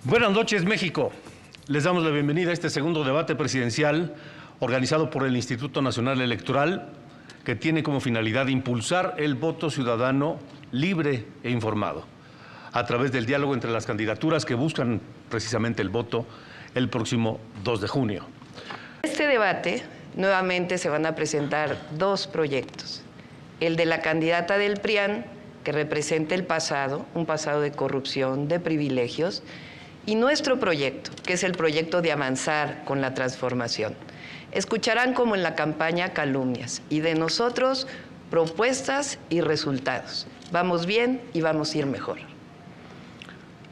Buenas noches, México. Les damos la bienvenida a este segundo debate presidencial organizado por el Instituto Nacional Electoral, que tiene como finalidad impulsar el voto ciudadano libre e informado, a través del diálogo entre las candidaturas que buscan precisamente el voto el próximo 2 de junio. En este debate, nuevamente se van a presentar dos proyectos. El de la candidata del PRIAN, que representa el pasado, un pasado de corrupción, de privilegios, y nuestro proyecto, que es el proyecto de avanzar con la transformación. Escucharán, como en la campaña, calumnias, y de nosotros propuestas y resultados. Vamos bien y vamos a ir mejor.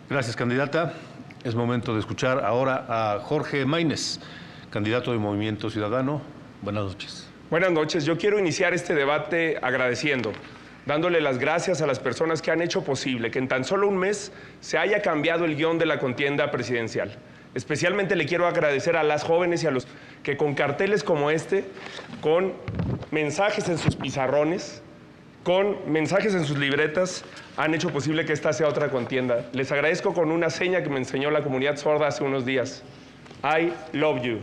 Gracias, candidata. Es momento de escuchar ahora a Jorge Maínez, candidato de Movimiento Ciudadano. Buenas noches. Buenas noches. Yo quiero iniciar este debate agradeciendo, dándole las gracias a las personas que han hecho posible que en tan solo un mes se haya cambiado el guión de la contienda presidencial. Especialmente le quiero agradecer a las jóvenes y a los que con carteles como este, con mensajes en sus pizarrones, con mensajes en sus libretas, han hecho posible que esta sea otra contienda. Les agradezco con una seña que me enseñó la comunidad sorda hace unos días. I love you.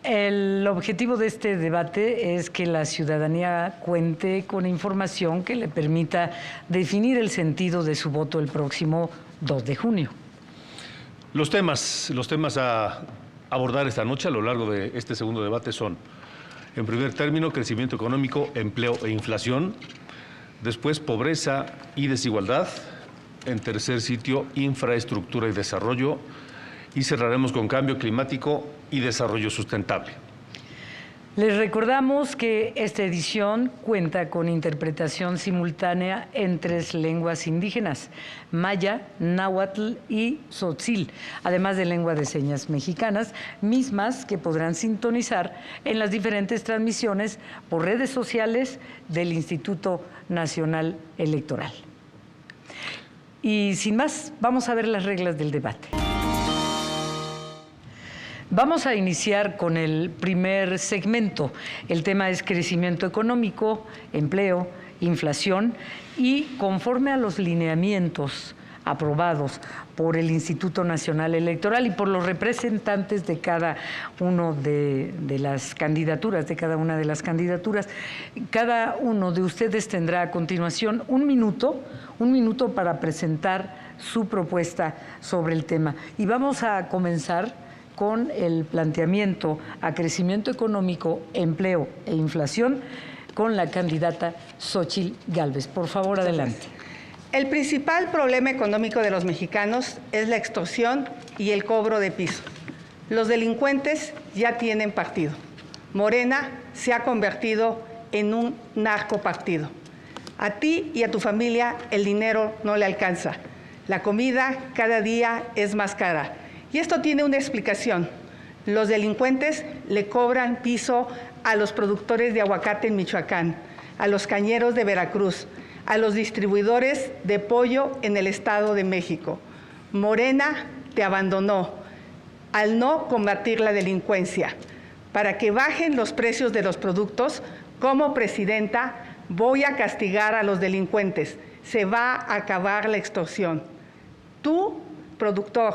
El objetivo de este debate es que la ciudadanía cuente con información que le permita definir el sentido de su voto el próximo 2 de junio. Los temas a abordar esta noche a lo largo de este segundo debate son, en primer término, crecimiento económico, empleo e inflación; después, pobreza y desigualdad; en tercer sitio, infraestructura y desarrollo; y cerraremos con cambio climático y desarrollo sustentable. Les recordamos que esta edición cuenta con interpretación simultánea en 3 lenguas indígenas: maya, náhuatl y tzotzil, además de lengua de señas mexicanas, mismas que podrán sintonizar en las diferentes transmisiones por redes sociales del Instituto Nacional Electoral. Y sin más, vamos a ver las reglas del debate. Vamos a iniciar con el primer segmento. El tema es crecimiento económico, empleo, inflación, y conforme a los lineamientos aprobados por el Instituto Nacional Electoral y por los representantes de cada una de las candidaturas, cada uno de ustedes tendrá a continuación un minuto para presentar su propuesta sobre el tema. Y vamos a comenzar con el planteamiento a crecimiento económico, empleo e inflación con la candidata Xóchitl Gálvez. Por favor, adelante. El principal problema económico de los mexicanos es la extorsión y el cobro de piso. Los delincuentes ya tienen partido. Morena se ha convertido en un narcopartido. A ti y a tu familia el dinero no le alcanza. La comida cada día es más cara. Y esto tiene una explicación. Los delincuentes le cobran piso a los productores de aguacate en Michoacán, a los cañeros de Veracruz, a los distribuidores de pollo en el Estado de México. Morena te abandonó al no combatir la delincuencia. Para que bajen los precios de los productos, como presidenta voy a castigar a los delincuentes. Se va a acabar la extorsión. Tú, productor,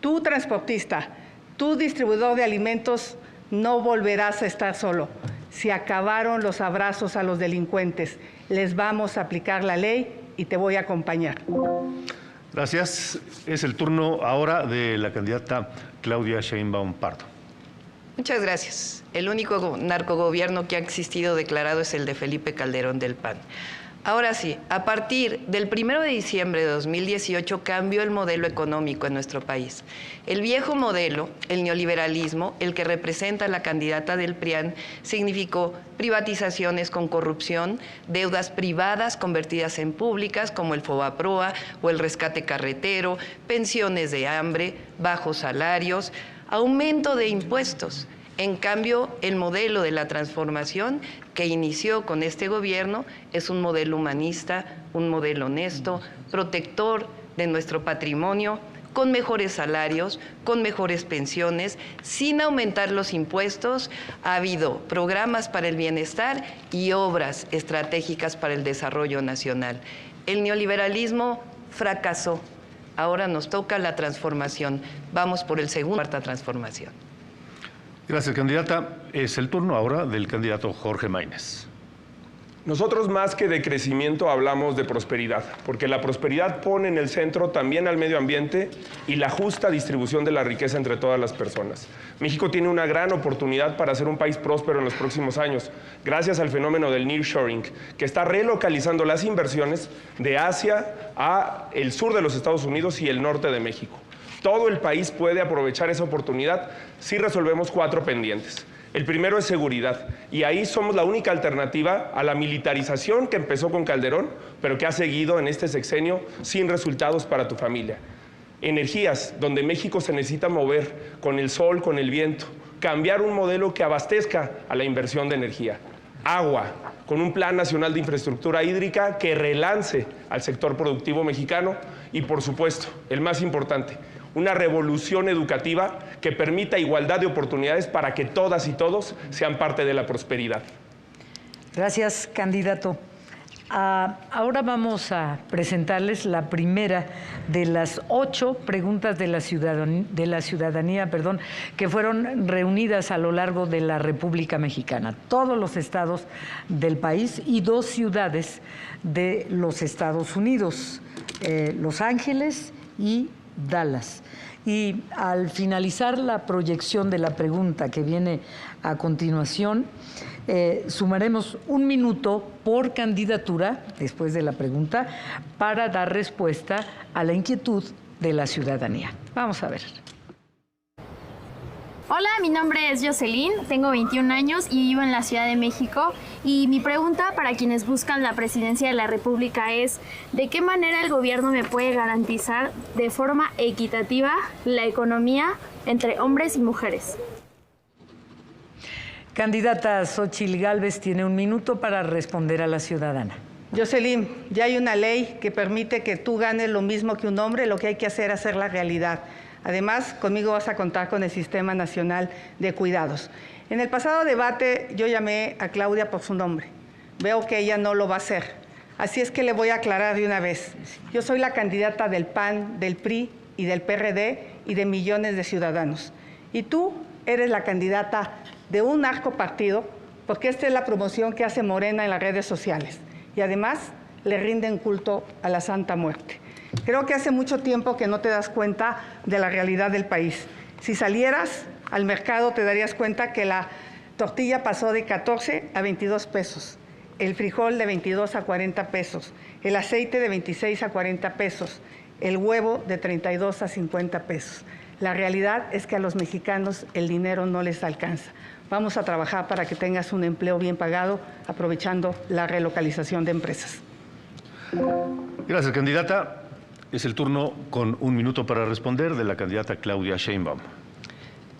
tú, transportista, tú, distribuidor de alimentos, no volverás a estar solo. Se acabaron los abrazos a los delincuentes. Les vamos a aplicar la ley y te voy a acompañar. Gracias. Es el turno ahora de la candidata Claudia Sheinbaum Pardo. Muchas gracias. El único narcogobierno que ha existido declarado es el de Felipe Calderón del PAN. Ahora sí, a partir del 1 de diciembre de 2018 cambió el modelo económico en nuestro país. El viejo modelo, el neoliberalismo, el que representa la candidata del PRIAN, significó privatizaciones con corrupción, deudas privadas convertidas en públicas como el Fobaproa o el rescate carretero, pensiones de hambre, bajos salarios, aumento de impuestos. En cambio, el modelo de la transformación que inició con este gobierno es un modelo humanista, un modelo honesto, protector de nuestro patrimonio, con mejores salarios, con mejores pensiones, sin aumentar los impuestos. Ha habido programas para el bienestar y obras estratégicas para el desarrollo nacional. El neoliberalismo fracasó. Ahora nos toca la transformación. Vamos por el segundo, cuarta transformación. Gracias, candidata. Es el turno ahora del candidato Jorge Maínez. Nosotros más que de crecimiento hablamos de prosperidad, porque la prosperidad pone en el centro también al medio ambiente y la justa distribución de la riqueza entre todas las personas. México tiene una gran oportunidad para ser un país próspero en los próximos años, gracias al fenómeno del nearshoring, que está relocalizando las inversiones de Asia a el sur de los Estados Unidos y el norte de México. Todo el país puede aprovechar esa oportunidad si resolvemos 4 pendientes. El primero es seguridad, y ahí somos la única alternativa a la militarización que empezó con Calderón, pero que ha seguido en este sexenio sin resultados para tu familia. Energías, donde México se necesita mover con el sol, con el viento, cambiar un modelo que abastezca a la inversión de energía. Agua, con un plan nacional de infraestructura hídrica que relance al sector productivo mexicano y, por supuesto, el más importante, una revolución educativa que permita igualdad de oportunidades para que todas y todos sean parte de la prosperidad. Gracias, candidato. Ahora vamos a presentarles la primera de las 8 preguntas de la ciudadanía, que fueron reunidas a lo largo de la República Mexicana, todos los estados del país y 2 ciudades de los Estados Unidos, Los Ángeles y Dallas. Y al finalizar la proyección de la pregunta que viene a continuación, sumaremos 1 minuto por candidatura, después de la pregunta, para dar respuesta a la inquietud de la ciudadanía. Vamos a ver. Hola, mi nombre es Jocelyn, tengo 21 años y vivo en la Ciudad de México. Y mi pregunta para quienes buscan la presidencia de la República es: ¿de qué manera el gobierno me puede garantizar de forma equitativa la economía entre hombres y mujeres? Candidata Xóchitl Gálvez tiene 1 minuto para responder a la ciudadana. Jocelyn, ya hay una ley que permite que tú ganes lo mismo que un hombre. Lo que hay que hacer es hacerla realidad. Además, conmigo vas a contar con el Sistema Nacional de Cuidados. En el pasado debate yo llamé a Claudia por su nombre. Veo que ella no lo va a hacer. Así es que le voy a aclarar de una vez. Yo soy la candidata del PAN, del PRI y del PRD y de millones de ciudadanos. Y tú eres la candidata de un narcopartido, porque esta es la promoción que hace Morena en las redes sociales. Y además le rinden culto a la Santa Muerte. Creo que hace mucho tiempo que no te das cuenta de la realidad del país. Si salieras al mercado te darías cuenta que la tortilla pasó de 14 a 22 pesos, el frijol de 22 a 40 pesos, el aceite de 26 a 40 pesos, el huevo de 32 a 50 pesos. La realidad es que a los mexicanos el dinero no les alcanza. Vamos a trabajar para que tengas un empleo bien pagado, aprovechando la relocalización de empresas. Gracias, candidata. Es el turno con 1 minuto para responder de la candidata Claudia Sheinbaum.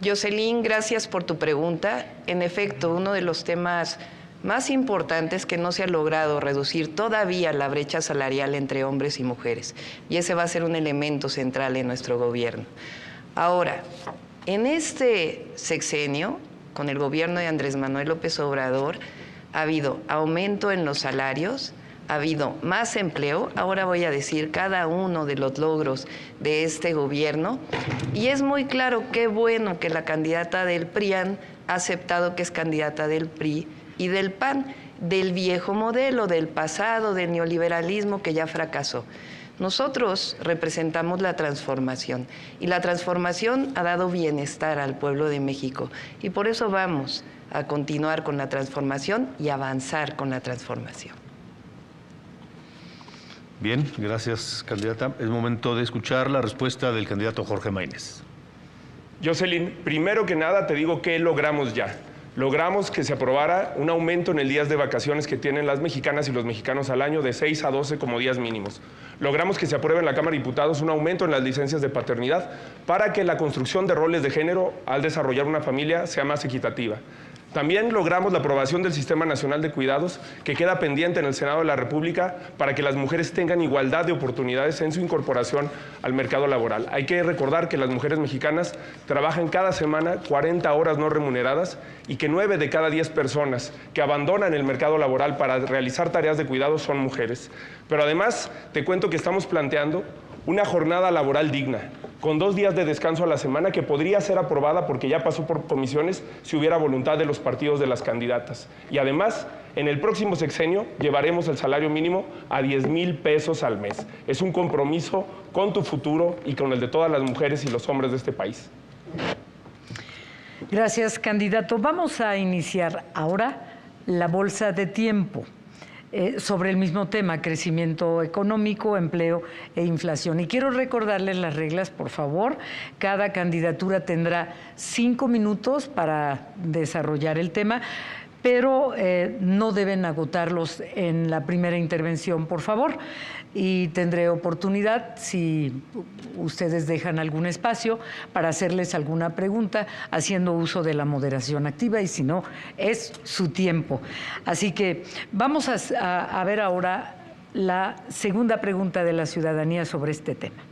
Jocelyn, gracias por tu pregunta. En efecto, uno de los temas más importante es que no se ha logrado reducir todavía la brecha salarial entre hombres y mujeres, y ese va a ser un elemento central en nuestro gobierno. Ahora, en este sexenio, con el gobierno de Andrés Manuel López Obrador, ha habido aumento en los salarios, ha habido más empleo. Ahora voy a decir cada uno de los logros de este gobierno, y es muy claro, qué bueno que la candidata del PRIAN ha aceptado que es candidata del PRI y del PAN, del viejo modelo, del pasado, del neoliberalismo que ya fracasó. Nosotros representamos la transformación, y la transformación ha dado bienestar al pueblo de México, y por eso vamos a continuar con la transformación y avanzar con la transformación. Bien, gracias, candidata. Es momento de escuchar la respuesta del candidato Jorge Maínez. Jocelyn, primero que nada te digo que logramos ya. Logramos que se aprobara un aumento en el días de vacaciones que tienen las mexicanas y los mexicanos al año de 6 a 12 como días mínimos. Logramos que se apruebe en la Cámara de Diputados un aumento en las licencias de paternidad para que la construcción de roles de género al desarrollar una familia sea más equitativa. También logramos la aprobación del Sistema Nacional de Cuidados, que queda pendiente en el Senado de la República, para que las mujeres tengan igualdad de oportunidades en su incorporación al mercado laboral. Hay que recordar que las mujeres mexicanas trabajan cada semana 40 horas no remuneradas, y que 9 de cada 10 personas que abandonan el mercado laboral para realizar tareas de cuidado son mujeres. Pero además, te cuento que estamos planteando una jornada laboral digna, con 2 días de descanso a la semana, que podría ser aprobada porque ya pasó por comisiones si hubiera voluntad de los partidos de las candidatas. Y además, en el próximo sexenio llevaremos el salario mínimo a 10,000 pesos al mes. Es un compromiso con tu futuro y con el de todas las mujeres y los hombres de este país. Gracias, candidato. Vamos a iniciar ahora la bolsa de tiempo. Sobre el mismo tema, crecimiento económico, empleo e inflación. Y quiero recordarles las reglas, por favor. Cada candidatura tendrá 5 minutos para desarrollar el tema, pero no deben agotarlos en la primera intervención, por favor. Y tendré oportunidad, si ustedes dejan algún espacio, para hacerles alguna pregunta, haciendo uso de la moderación activa, y si no, es su tiempo. Así que vamos a ver ahora la segunda pregunta de la ciudadanía sobre este tema.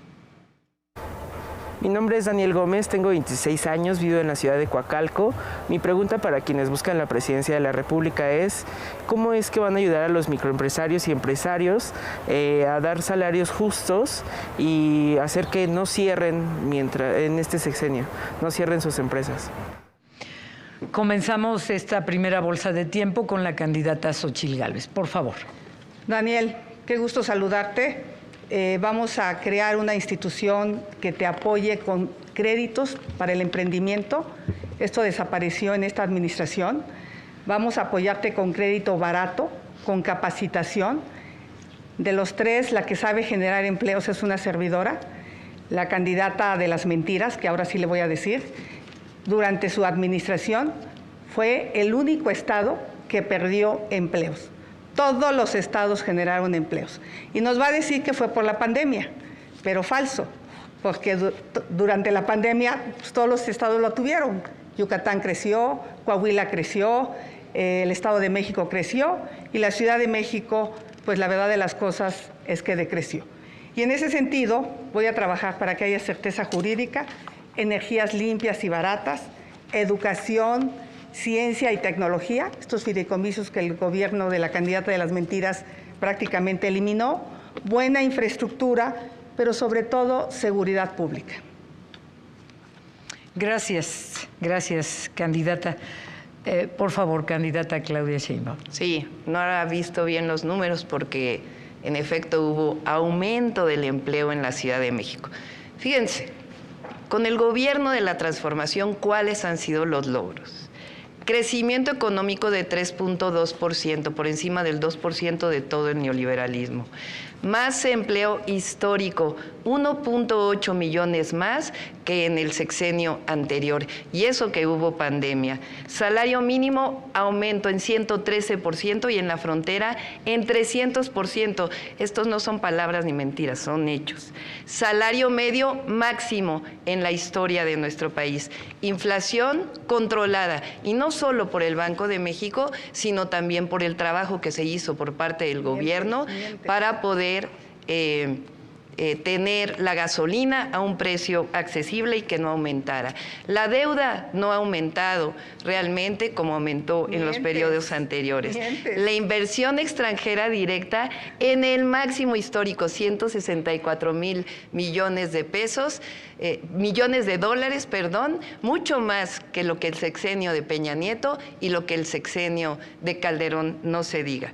Mi nombre es Daniel Gómez, tengo 26 años, vivo en la ciudad de Coacalco. Mi pregunta para quienes buscan la presidencia de la República es: ¿cómo es que van a ayudar a los microempresarios y empresarios a dar salarios justos y hacer que no cierren en este sexenio, no cierren sus empresas? Comenzamos esta primera bolsa de tiempo con la candidata Xóchitl Gálvez. Por favor. Daniel, qué gusto saludarte. Vamos a crear una institución que te apoye con créditos para el emprendimiento. Esto desapareció en esta administración. Vamos a apoyarte con crédito barato, con capacitación. De los 3, la que sabe generar empleos es una servidora, la candidata de las mentiras, que ahora sí le voy a decir. Durante su administración fue el único estado que perdió empleos. Todos los estados generaron empleos. Y nos va a decir que fue por la pandemia, pero falso, porque durante la pandemia pues, todos los estados lo tuvieron. Yucatán creció, Coahuila creció, el Estado de México creció, y la Ciudad de México, pues la verdad de las cosas es que decreció. Y en ese sentido voy a trabajar para que haya certeza jurídica, energías limpias y baratas, educación, ciencia y tecnología, estos fideicomisos que el gobierno de la candidata de las mentiras prácticamente eliminó, buena infraestructura, pero sobre todo seguridad pública. Gracias, candidata. Por favor, candidata Claudia Sheinbaum. Sí, no ha visto bien los números porque en efecto hubo aumento del empleo en la Ciudad de México. Fíjense, con el gobierno de la transformación, ¿cuáles han sido los logros? Crecimiento económico de 3.2%, por encima del 2% de todo el neoliberalismo. Más empleo histórico, 1.8 millones más que en el sexenio anterior, y eso que hubo pandemia. Salario mínimo aumento en 113% y en la frontera en 300%. Estos no son palabras ni mentiras, son hechos. Salario medio máximo en la historia de nuestro país. Inflación controlada, y no solo por el Banco de México, sino también por el trabajo que se hizo por parte del gobierno para poder tener la gasolina a un precio accesible y que no aumentara. La deuda no ha aumentado realmente como aumentó en los periodos anteriores. La inversión extranjera directa en el máximo histórico, 164,000 millones de pesos, millones de dólares, perdón, mucho más que lo que el sexenio de Peña Nieto y lo que el sexenio de Calderón, no se diga.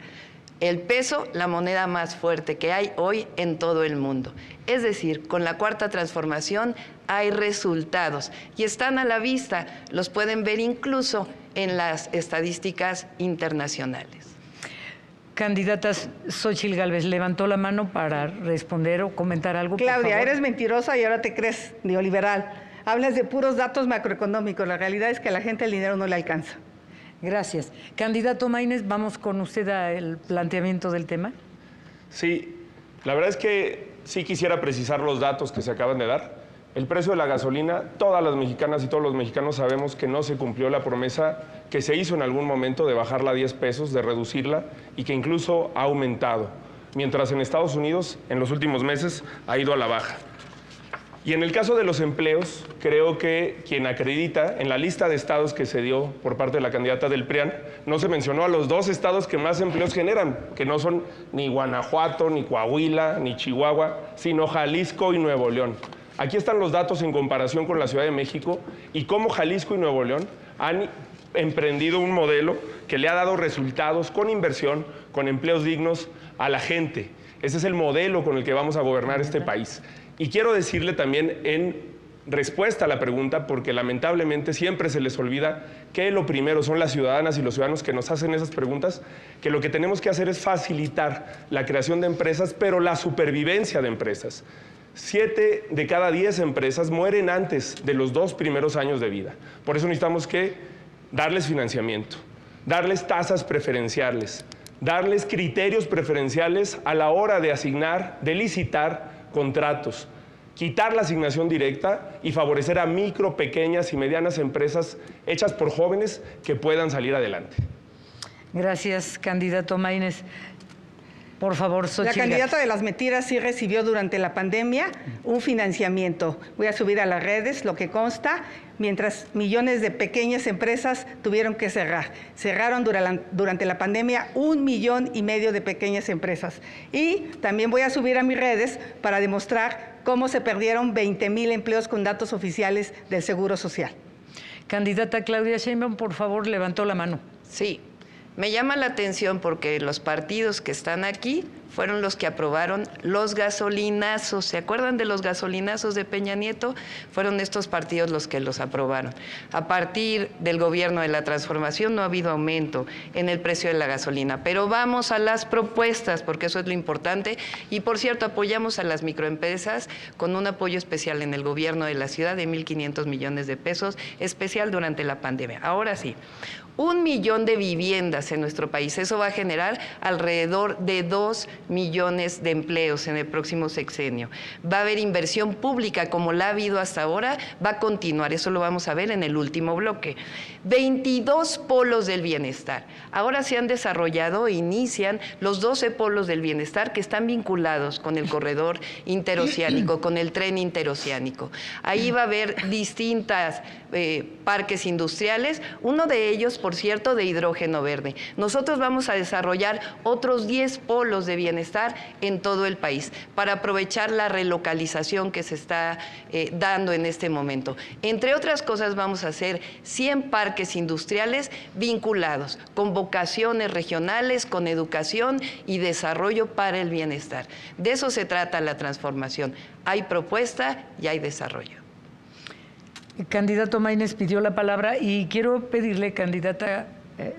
El peso, la moneda más fuerte que hay hoy en todo el mundo. Es decir, con la Cuarta Transformación hay resultados y están a la vista, los pueden ver incluso en las estadísticas internacionales. Candidatas, Xóchitl Gálvez levantó la mano para responder o comentar algo. Claudia, eres mentirosa y ahora te crees neoliberal. Hablas de puros datos macroeconómicos. La realidad es que a la gente el dinero no le alcanza. Gracias. Candidato Maínez, vamos con usted al planteamiento del tema. Sí, la verdad es que sí quisiera precisar los datos que se acaban de dar. El precio de la gasolina, todas las mexicanas y todos los mexicanos sabemos que no se cumplió la promesa que se hizo en algún momento de bajarla a 10 pesos, de reducirla y que incluso ha aumentado, mientras en Estados Unidos en los últimos meses ha ido a la baja. Y en el caso de los empleos, creo que quien acredita en la lista de estados que se dio por parte de la candidata del PRIAN, no se mencionó a los 2 estados que más empleos generan, que no son ni Guanajuato, ni Coahuila, ni Chihuahua, sino Jalisco y Nuevo León. Aquí están los datos en comparación con la Ciudad de México y cómo Jalisco y Nuevo León han emprendido un modelo que le ha dado resultados con inversión, con empleos dignos a la gente. Ese es el modelo con el que vamos a gobernar este país. Y quiero decirle también en respuesta a la pregunta, porque lamentablemente siempre se les olvida que lo primero son las ciudadanas y los ciudadanos que nos hacen esas preguntas, que lo que tenemos que hacer es facilitar la creación de empresas, pero la supervivencia de empresas. 7 de cada 10 empresas mueren antes de los 2 primeros años de vida. Por eso necesitamos que darles financiamiento, darles tasas preferenciales, darles criterios preferenciales a la hora de asignar, de licitar contratos, quitar la asignación directa y favorecer a micro, pequeñas y medianas empresas hechas por jóvenes que puedan salir adelante. Gracias, candidato Maínez. Por favor, Xóchitl. La candidata de las mentiras sí recibió durante la pandemia un financiamiento. Voy a subir a las redes lo que consta, mientras millones de pequeñas empresas tuvieron que cerrar. Cerraron durante la pandemia 1,5 millones de pequeñas empresas. Y también voy a subir a mis redes para demostrar cómo se perdieron 20,000 empleos con datos oficiales del Seguro Social. Candidata Claudia Sheinbaum, por favor, levantó la mano. Sí. Me llama la atención porque los partidos que están aquí fueron los que aprobaron los gasolinazos. ¿Se acuerdan de los gasolinazos de Peña Nieto? Fueron estos partidos los que los aprobaron. A partir del gobierno de la transformación no ha habido aumento en el precio de la gasolina. Pero vamos a las propuestas, porque eso es lo importante. Y por cierto, apoyamos a las microempresas con un apoyo especial en el gobierno de la ciudad de 1,500 millones de pesos, especial durante la pandemia. Ahora sí. 1 millón de viviendas en nuestro país. Eso va a generar alrededor de 2 millones de empleos en el próximo sexenio. Va a haber inversión pública como la ha habido hasta ahora, va a continuar. Eso lo vamos a ver en el último bloque. 22 polos del bienestar. Ahora se han desarrollado e inician los 12 polos del bienestar que están vinculados con el corredor interoceánico, con el tren interoceánico. Ahí va a haber distintas parques industriales, uno de ellos, por cierto, de hidrógeno verde. Nosotros vamos a desarrollar otros 10 polos de bienestar en todo el país para aprovechar la relocalización que se está dando en este momento. Entre otras cosas, vamos a hacer 100 parques industriales vinculados con vocaciones regionales, con educación y desarrollo para el bienestar. De eso se trata la transformación. Hay propuesta y hay desarrollo. El candidato Maínez pidió la palabra y quiero pedirle, candidata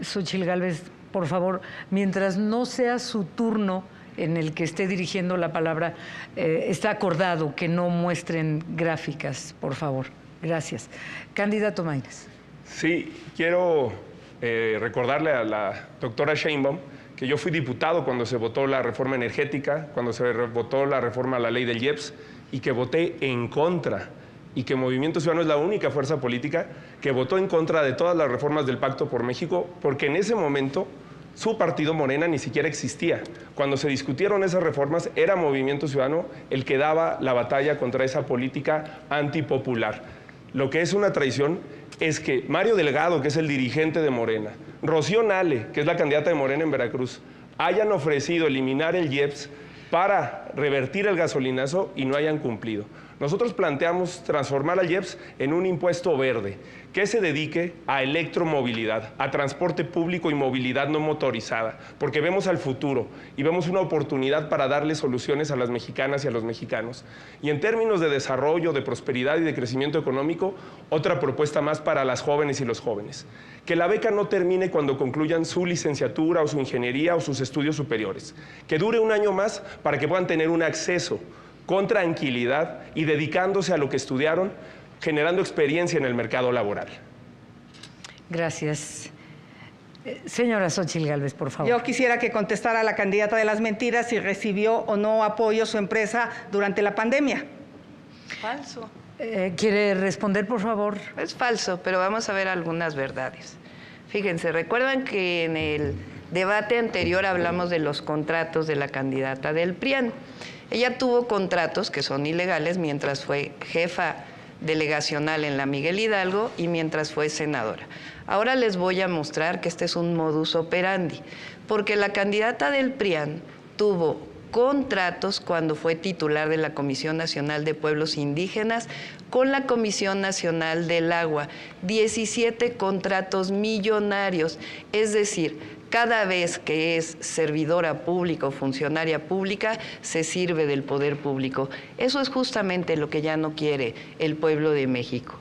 Xóchitl Gálvez, por favor, mientras no sea su turno en el que esté dirigiendo la palabra, está acordado que no muestren gráficas, por favor. Gracias. Candidato Maínez. Sí, quiero recordarle a la doctora Sheinbaum que yo fui diputado cuando se votó la reforma energética, cuando se votó la reforma a la ley del IEPS, y que voté en contra, y que Movimiento Ciudadano es la única fuerza política que votó en contra de todas las reformas del Pacto por México, porque en ese momento su partido Morena ni siquiera existía. Cuando se discutieron esas reformas, era Movimiento Ciudadano el que daba la batalla contra esa política antipopular. Lo que es una traición es que Mario Delgado, que es el dirigente de Morena, Rocío Nale, que es la candidata de Morena en Veracruz, hayan ofrecido eliminar el IEPS para revertir el gasolinazo y no hayan cumplido. Nosotros planteamos transformar al IEPS en un impuesto verde que se dedique a electromovilidad, a transporte público y movilidad no motorizada, porque vemos al futuro y vemos una oportunidad para darle soluciones a las mexicanas y a los mexicanos. Y en términos de desarrollo, de prosperidad y de crecimiento económico, otra propuesta más para las jóvenes y los jóvenes. Que la beca no termine cuando concluyan su licenciatura o su ingeniería o sus estudios superiores. Que dure un año más para que puedan tener un acceso con tranquilidad y dedicándose a lo que estudiaron, generando experiencia en el mercado laboral. Gracias. Señora Xóchitl Gálvez, por favor. Yo quisiera que contestara la candidata de las mentiras si recibió o no apoyo su empresa durante la pandemia. Falso. ¿Quiere responder, por favor? Es falso, pero vamos a ver algunas verdades. Fíjense, recuerdan que en el debate anterior hablamos de los contratos de la candidata del PRIAN. Ella tuvo contratos que son ilegales mientras fue jefa delegacional en la Miguel Hidalgo y mientras fue senadora. Ahora les voy a mostrar que este es un modus operandi, porque la candidata del PRIAN tuvo contratos cuando fue titular de la Comisión Nacional de Pueblos Indígenas con la Comisión Nacional del Agua. 17 contratos millonarios, es decir, cada vez que es servidora pública o funcionaria pública, se sirve del poder público. Eso es justamente lo que ya no quiere el pueblo de México.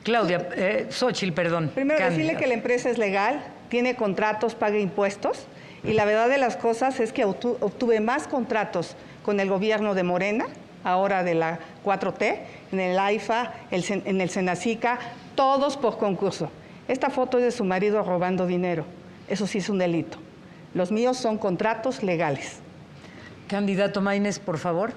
Claudia, Xóchitl, perdón. Primero, decirle que la empresa es legal, tiene contratos, paga impuestos, y la verdad de las cosas es que obtuve más contratos con el gobierno de Morena, ahora de la 4T, en el AIFA, en el Senacica, todos por concurso. Esta foto es de su marido robando dinero. Eso sí es un delito. Los míos son contratos legales. Candidato Maínez, por favor.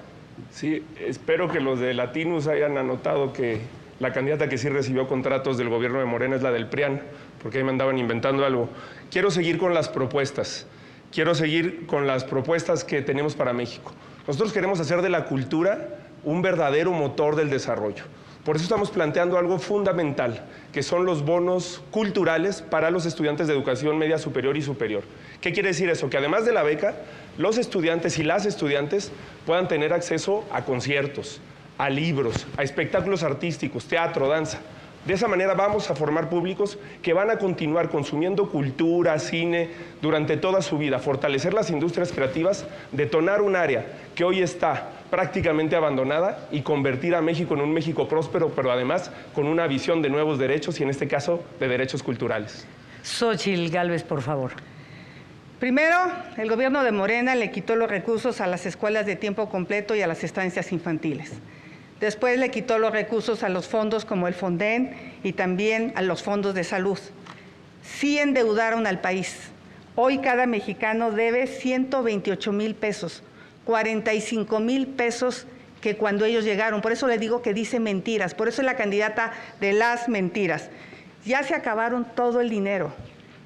Sí, espero que los de Latinus hayan anotado que la candidata que sí recibió contratos del gobierno de Morena es la del PRIAN, porque ahí me andaban inventando algo. Quiero seguir con las propuestas. Quiero seguir con las propuestas que tenemos para México. Nosotros queremos hacer de la cultura un verdadero motor del desarrollo. Por eso estamos planteando algo fundamental, que son los bonos culturales para los estudiantes de educación media superior y superior. ¿Qué quiere decir eso? Que además de la beca, los estudiantes y las estudiantes puedan tener acceso a conciertos, a libros, a espectáculos artísticos, teatro, danza. De esa manera vamos a formar públicos que van a continuar consumiendo cultura, cine, durante toda su vida, fortalecer las industrias creativas, detonar un área que hoy está prácticamente abandonada y convertir a México en un México próspero, pero además con una visión de nuevos derechos y en este caso de derechos culturales. Xóchitl Gálvez, por favor. Primero, el gobierno de Morena le quitó los recursos a las escuelas de tiempo completo y a las estancias infantiles. Después le quitó los recursos a los fondos como el Fonden y también a los fondos de salud. Sí endeudaron al país. Hoy cada mexicano debe 128,000 pesos, 45,000 pesos que cuando ellos llegaron. Por eso le digo que dice mentiras, por eso es la candidata de las mentiras. Ya se acabaron todo el dinero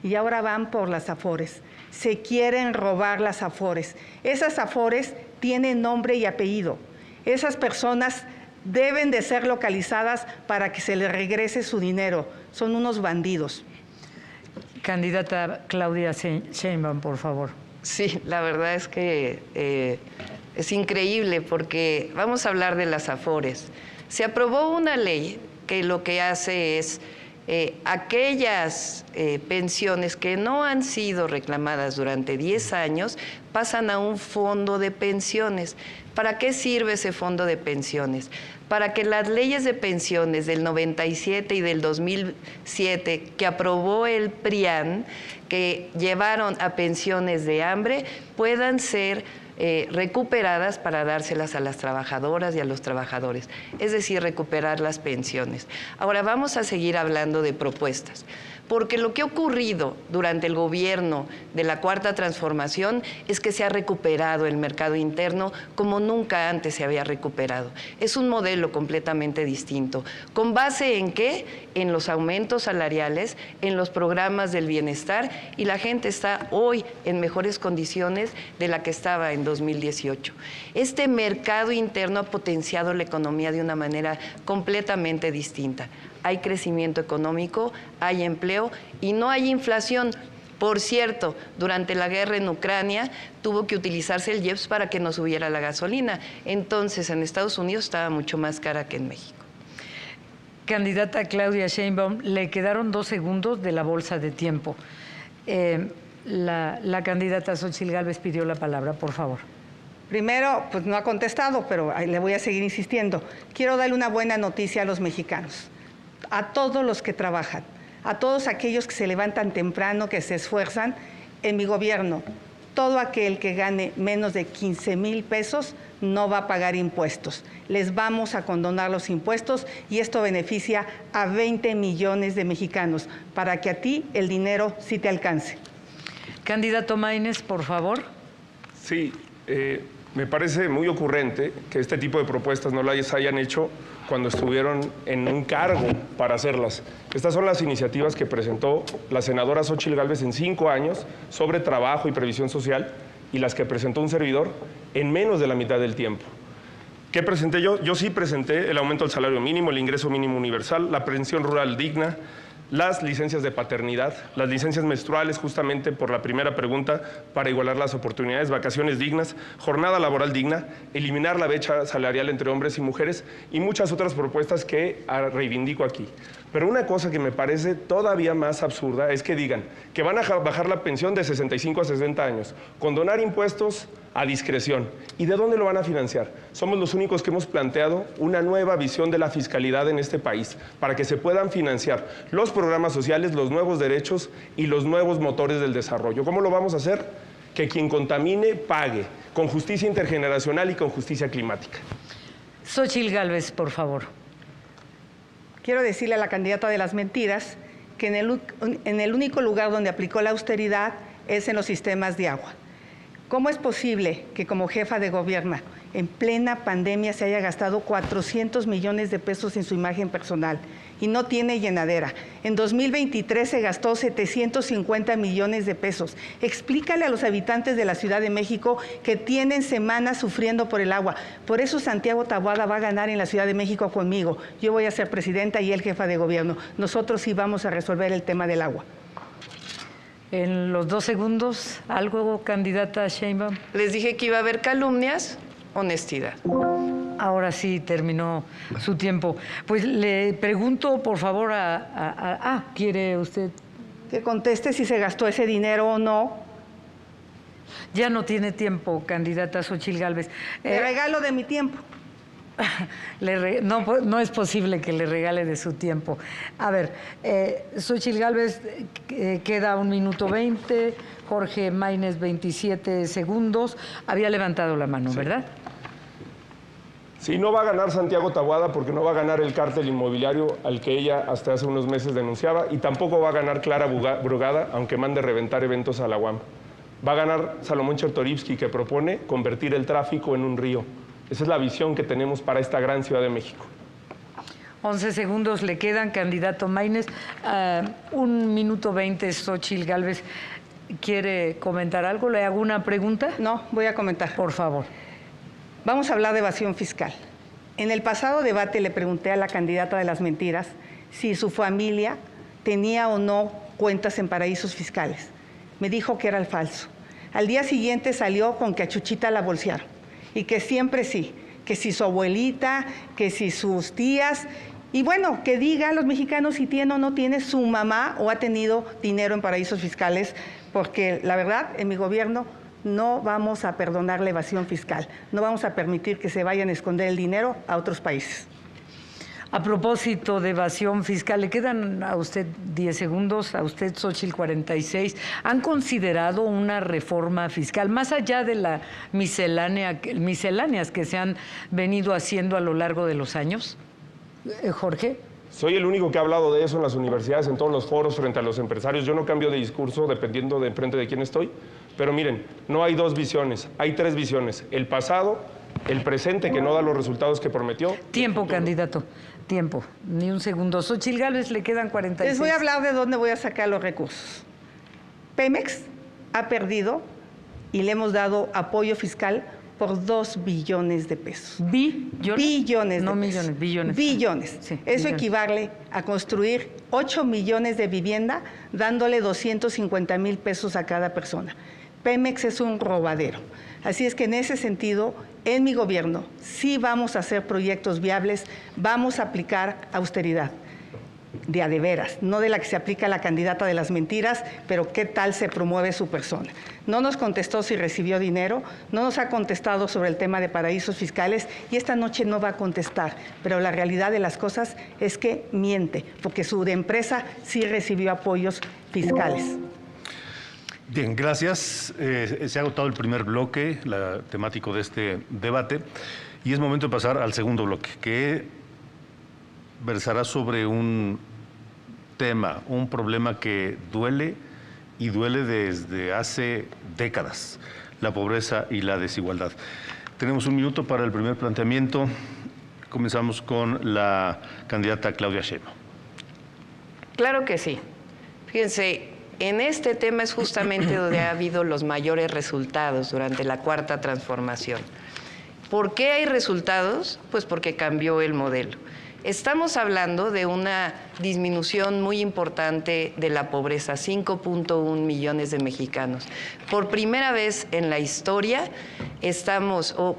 y ahora van por las Afores. Se quieren robar las Afores. Esas Afores tienen nombre y apellido. Esas personas deben de ser localizadas para que se les regrese su dinero. Son unos bandidos. Candidata Claudia Sheinbaum, por favor. Sí, la verdad es que es increíble porque vamos a hablar de las Afores. Se aprobó una ley que lo que hace es aquellas pensiones que no han sido reclamadas durante 10 años pasan a un fondo de pensiones. ¿Para qué sirve ese fondo de pensiones? Para que las leyes de pensiones del 97 y del 2007 que aprobó el PRIAN, que llevaron a pensiones de hambre, puedan ser recuperadas para dárselas a las trabajadoras y a los trabajadores, es decir, recuperar las pensiones. Ahora vamos a seguir hablando de propuestas, porque lo que ha ocurrido durante el gobierno de la Cuarta Transformación es que se ha recuperado el mercado interno como nunca antes se había recuperado. Es un modelo completamente distinto. ¿Con base en qué? En los aumentos salariales, en los programas del bienestar, y la gente está hoy en mejores condiciones de la que estaba en 2018. Este mercado interno ha potenciado la economía de una manera completamente distinta. Hay crecimiento económico, hay empleo y no hay inflación. Por cierto, durante la guerra en Ucrania tuvo que utilizarse el IEPS para que no subiera la gasolina. Entonces, en Estados Unidos estaba mucho más cara que en México. Candidata Claudia Sheinbaum, le quedaron 2 segundos de la bolsa de tiempo. La candidata Xóchitl Gálvez pidió la palabra, por favor. Primero, pues no ha contestado, pero le voy a seguir insistiendo. Quiero darle una buena noticia a los mexicanos, a todos los que trabajan, a todos aquellos que se levantan temprano, que se esfuerzan. En mi gobierno, todo aquel que gane menos de 15,000 pesos no va a pagar impuestos. Les vamos a condonar los impuestos y esto beneficia a 20 millones de mexicanos para que a ti el dinero sí te alcance. Candidato Maínez, por favor. Sí, me parece muy ocurrente que este tipo de propuestas no las hayan hecho cuando estuvieron en un cargo para hacerlas. Estas son las iniciativas que presentó la senadora Xóchitl Gálvez en 5 años sobre trabajo y previsión social y las que presentó un servidor en menos de la mitad del tiempo. ¿Qué presenté yo? Yo sí presenté el aumento del salario mínimo, el ingreso mínimo universal, la pensión rural digna, las licencias de paternidad, las licencias menstruales, justamente por la primera pregunta, para igualar las oportunidades, vacaciones dignas, jornada laboral digna, eliminar la brecha salarial entre hombres y mujeres y muchas otras propuestas que reivindico aquí. Pero una cosa que me parece todavía más absurda es que digan que van a bajar la pensión de 65 a 60 años, condonar impuestos a discreción. ¿Y de dónde lo van a financiar? Somos los únicos que hemos planteado una nueva visión de la fiscalidad en este país para que se puedan financiar los programas sociales, los nuevos derechos y los nuevos motores del desarrollo. ¿Cómo lo vamos a hacer? Que quien contamine pague, con justicia intergeneracional y con justicia climática. Xóchitl Gálvez, por favor. Quiero decirle a la candidata de las mentiras que en el único lugar donde aplicó la austeridad es en los sistemas de agua. ¿Cómo es posible que como jefa de gobierno en plena pandemia se haya gastado 400 millones de pesos en su imagen personal y no tiene llenadera? En 2023 se gastó 750 millones de pesos. Explícale a los habitantes de la Ciudad de México que tienen semanas sufriendo por el agua. Por eso Santiago Taboada va a ganar en la Ciudad de México conmigo. Yo voy a ser presidenta y él jefa de gobierno. Nosotros sí vamos a resolver el tema del agua. En los 2 segundos, ¿algo, candidata Sheinbaum? Les dije que iba a haber calumnias, honestidad. Ahora sí terminó su tiempo. Pues le pregunto, por favor, ¿quiere usted? Que conteste si se gastó ese dinero o no. Ya no tiene tiempo, candidata Xóchitl Gálvez. Le regalo de mi tiempo. No es posible que le regale de su tiempo. A ver, Xóchitl Gálvez, queda 1 minuto 20, Jorge Maínez 27 segundos. Había levantado la mano, sí, ¿verdad? Sí, no va a ganar Santiago Taboada porque no va a ganar el cártel inmobiliario al que ella hasta hace unos meses denunciaba y tampoco va a ganar Clara Brugada, aunque mande reventar eventos a la UAM. Va a ganar Salomón Chertorivsky, que propone convertir el tráfico en un río. Esa es la visión que tenemos para esta gran Ciudad de México. 11 segundos le quedan, candidato Maínez. 1 minuto 20, Xóchitl Gálvez. ¿Quiere comentar algo? ¿Le hago una pregunta? No, voy a comentar. Por favor. Vamos a hablar de evasión fiscal. En el pasado debate le pregunté a la candidata de las mentiras si su familia tenía o no cuentas en paraísos fiscales. Me dijo que era el falso. Al día siguiente salió con que a Chuchita la bolsearon. Y que siempre sí, que si su abuelita, que si sus tías, y bueno, que diga a los mexicanos si tiene o no tiene su mamá o ha tenido dinero en paraísos fiscales, porque la verdad, en mi gobierno no vamos a perdonar la evasión fiscal, no vamos a permitir que se vayan a esconder el dinero a otros países. A propósito de evasión fiscal, le quedan a usted 10 segundos, a usted, Xóchitl, 46. ¿Han considerado una reforma fiscal, más allá de las misceláneas que se han venido haciendo a lo largo de los años? Jorge. Soy el único que ha hablado de eso en las universidades, en todos los foros, frente a los empresarios. Yo no cambio de discurso dependiendo de enfrente de quién estoy. Pero miren, no hay dos visiones, hay tres visiones. El pasado, el presente, que no da los resultados que prometió. Tiempo, candidato. Tiempo. Ni un segundo. Xóchitl Gálvez, le quedan 46. Les voy a hablar de dónde voy a sacar los recursos. Pemex ha perdido y le hemos dado apoyo fiscal por 2 billones de pesos. ¿Billones? Billones no de millones, pesos. billones. Billones. Sí, Eso billones. equivale a construir 8 millones de vivienda, dándole 250,000 pesos a cada persona. Pemex es un robadero. Así es que en ese sentido, en mi gobierno, sí vamos a hacer proyectos viables, vamos a aplicar austeridad. De a de veras, no de la que se aplica a la candidata de las mentiras, pero qué tal se promueve su persona. No nos contestó si recibió dinero, no nos ha contestado sobre el tema de paraísos fiscales y esta noche no va a contestar, pero la realidad de las cosas es que miente, porque su empresa sí recibió apoyos fiscales. Bien, gracias. Se ha agotado el primer bloque temático de este debate y es momento de pasar al segundo bloque, que versará sobre un tema, un problema que duele y duele desde hace décadas, la pobreza y la desigualdad. Tenemos un minuto para el primer planteamiento. Comenzamos con la candidata Claudia Sheinbaum. Claro que sí. Fíjense, en este tema es justamente donde ha habido los mayores resultados durante la Cuarta Transformación. ¿Por qué hay resultados? Pues porque cambió el modelo. Estamos hablando de una disminución muy importante de la pobreza, 5.1 millones de mexicanos. Por primera vez en la historia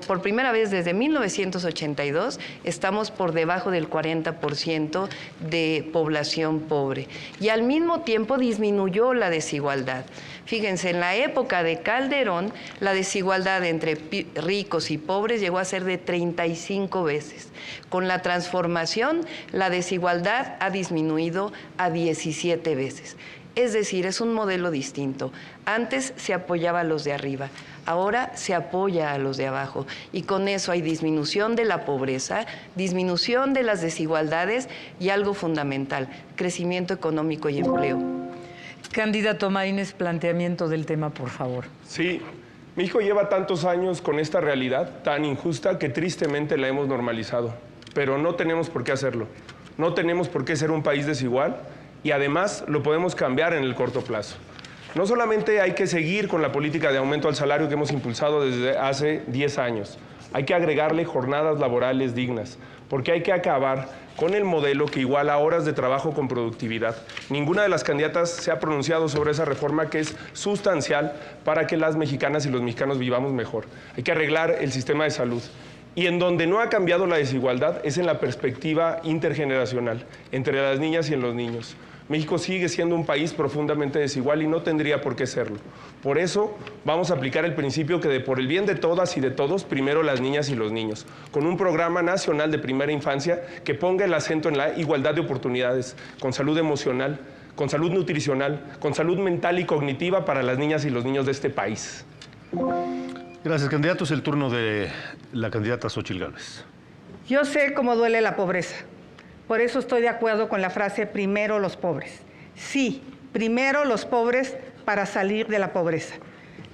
por primera vez desde 1982, estamos por debajo del 40% de población pobre. Y al mismo tiempo disminuyó la desigualdad. Fíjense, en la época de Calderón, la desigualdad entre ricos y pobres llegó a ser de 35 veces. Con la transformación, la desigualdad ha disminuido a 17 veces. Es decir, es un modelo distinto. Antes se apoyaba a los de arriba, ahora se apoya a los de abajo. Y con eso hay disminución de la pobreza, disminución de las desigualdades y algo fundamental, crecimiento económico y empleo. Candidato Maínez, planteamiento del tema, por favor. Sí, México lleva tantos años con esta realidad tan injusta que tristemente la hemos normalizado, pero no tenemos por qué hacerlo. No tenemos por qué ser un país desigual y además lo podemos cambiar en el corto plazo. No solamente hay que seguir con la política de aumento al salario que hemos impulsado desde hace 10 años, hay que agregarle jornadas laborales dignas, porque hay que acabar con el modelo que iguala horas de trabajo con productividad. Ninguna de las candidatas se ha pronunciado sobre esa reforma que es sustancial para que las mexicanas y los mexicanos vivamos mejor. Hay que arreglar el sistema de salud. Y en donde no ha cambiado la desigualdad es en la perspectiva intergeneracional, entre las niñas y en los niños. México sigue siendo un país profundamente desigual y no tendría por qué serlo. Por eso vamos a aplicar el principio que por el bien de todas y de todos, primero las niñas y los niños, con un programa nacional de primera infancia que ponga el acento en la igualdad de oportunidades, con salud emocional, con salud nutricional, con salud mental y cognitiva para las niñas y los niños de este país. Gracias, candidato. Es el turno de la candidata Xóchitl Gálvez. Yo sé cómo duele la pobreza. Por eso estoy de acuerdo con la frase primero los pobres. Sí, primero los pobres para salir de la pobreza.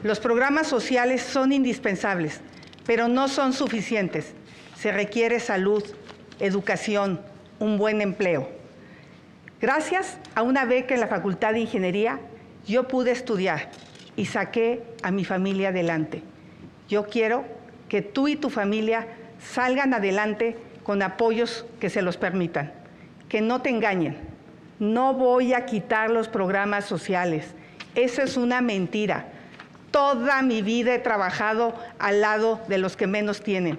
Los programas sociales son indispensables, pero no son suficientes. Se requiere salud, educación, un buen empleo. Gracias a una beca en la Facultad de Ingeniería, yo pude estudiar y saqué a mi familia adelante. Yo quiero que tú y tu familia salgan adelante con apoyos que se los permitan. Que no te engañen. No voy a quitar los programas sociales. Eso es una mentira. Toda mi vida he trabajado al lado de los que menos tienen.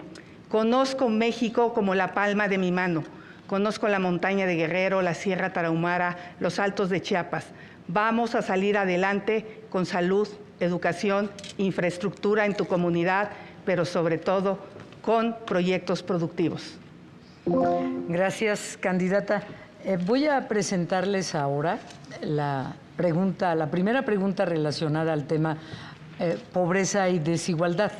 Conozco México como la palma de mi mano. Conozco la montaña de Guerrero, la Sierra Tarahumara, los Altos de Chiapas. Vamos a salir adelante con salud, educación, infraestructura en tu comunidad, pero sobre todo con proyectos productivos. Gracias, candidata. Voy a presentarles ahora la primera pregunta relacionada al tema pobreza y desigualdad.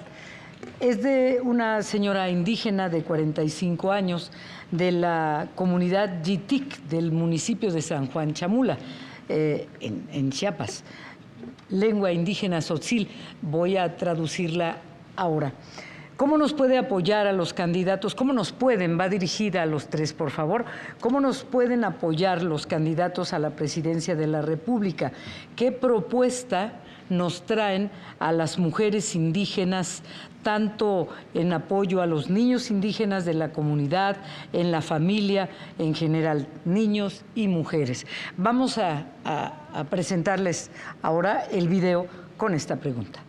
Es de una señora indígena de 45 años de la comunidad Yitic del municipio de San Juan Chamula, en Chiapas. Lengua indígena tzotzil. Voy a traducirla ahora. ¿Cómo nos puede apoyar a los candidatos? ¿Cómo nos pueden? Va dirigida a los tres, por favor. ¿Cómo nos pueden apoyar los candidatos a la presidencia de la República? ¿Qué propuesta nos traen a las mujeres indígenas, tanto en apoyo a los niños indígenas de la comunidad, en la familia en general, niños y mujeres? Vamos a presentarles ahora el video con esta pregunta.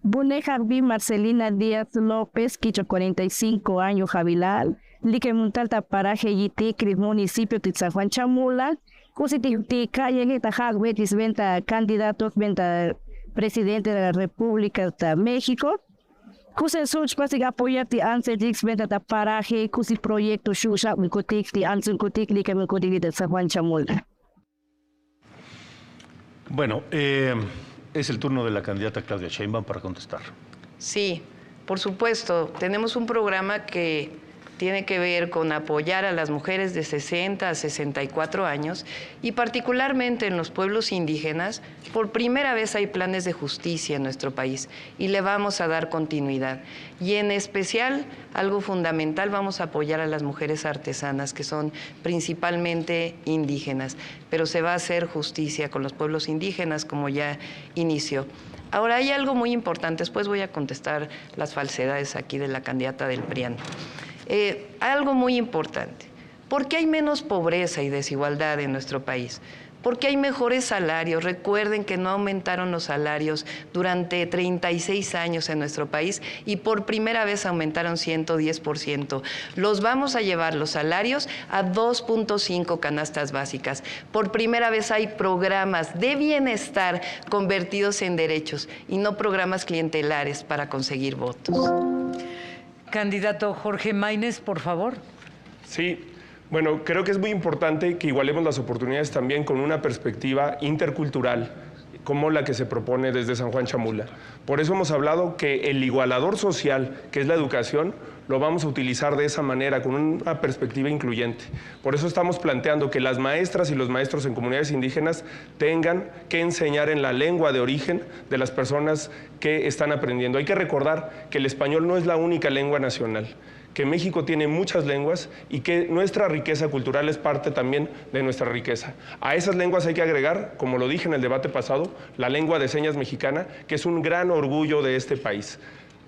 Bune Jarbi Marcelina Díaz López, Quicho 45 años, Javilal, Lique Muntalta Paraje Yitic, municipio de San Juan Chamula, Cusiti Calle Getajaguetis, venta candidatos, venta presidente de la República de México. Cusen Such Pasig apoyati Anselix, venta Paraje, Cusi Proyecto Shusha, Micotic, de Ansel Cotic, Lique Micotic de San Juan Chamula. Bueno, es el turno de la candidata Claudia Sheinbaum para contestar. Sí, por supuesto. Tenemos un programa que tiene que ver con apoyar a las mujeres de 60 a 64 años y particularmente en los pueblos indígenas. Por primera vez hay planes de justicia en nuestro país y le vamos a dar continuidad. Y en especial, algo fundamental, vamos a apoyar a las mujeres artesanas que son principalmente indígenas, pero se va a hacer justicia con los pueblos indígenas como ya inició. Ahora, hay algo muy importante, después voy a contestar las falsedades aquí de la candidata del PRIAN. Algo muy importante, ¿por qué hay menos pobreza y desigualdad en nuestro país? Porque hay mejores salarios. Recuerden que no aumentaron los salarios durante 36 años en nuestro país y por primera vez aumentaron 110%. Los vamos a llevar los salarios a 2.5 canastas básicas. Por primera vez hay programas de bienestar convertidos en derechos y no programas clientelares para conseguir votos. Candidato Jorge Maínez, por favor. Sí, bueno, creo que es muy importante que igualemos las oportunidades también con una perspectiva intercultural, como la que se propone desde San Juan Chamula. Por eso hemos hablado que el igualador social, que es la educación, lo vamos a utilizar de esa manera, con una perspectiva incluyente. Por eso estamos planteando que las maestras y los maestros en comunidades indígenas tengan que enseñar en la lengua de origen de las personas que están aprendiendo. Hay que recordar que el español no es la única lengua nacional, que México tiene muchas lenguas y que nuestra riqueza cultural es parte también de nuestra riqueza. A esas lenguas hay que agregar, como lo dije en el debate pasado, la lengua de señas mexicana, que es un gran orgullo de este país.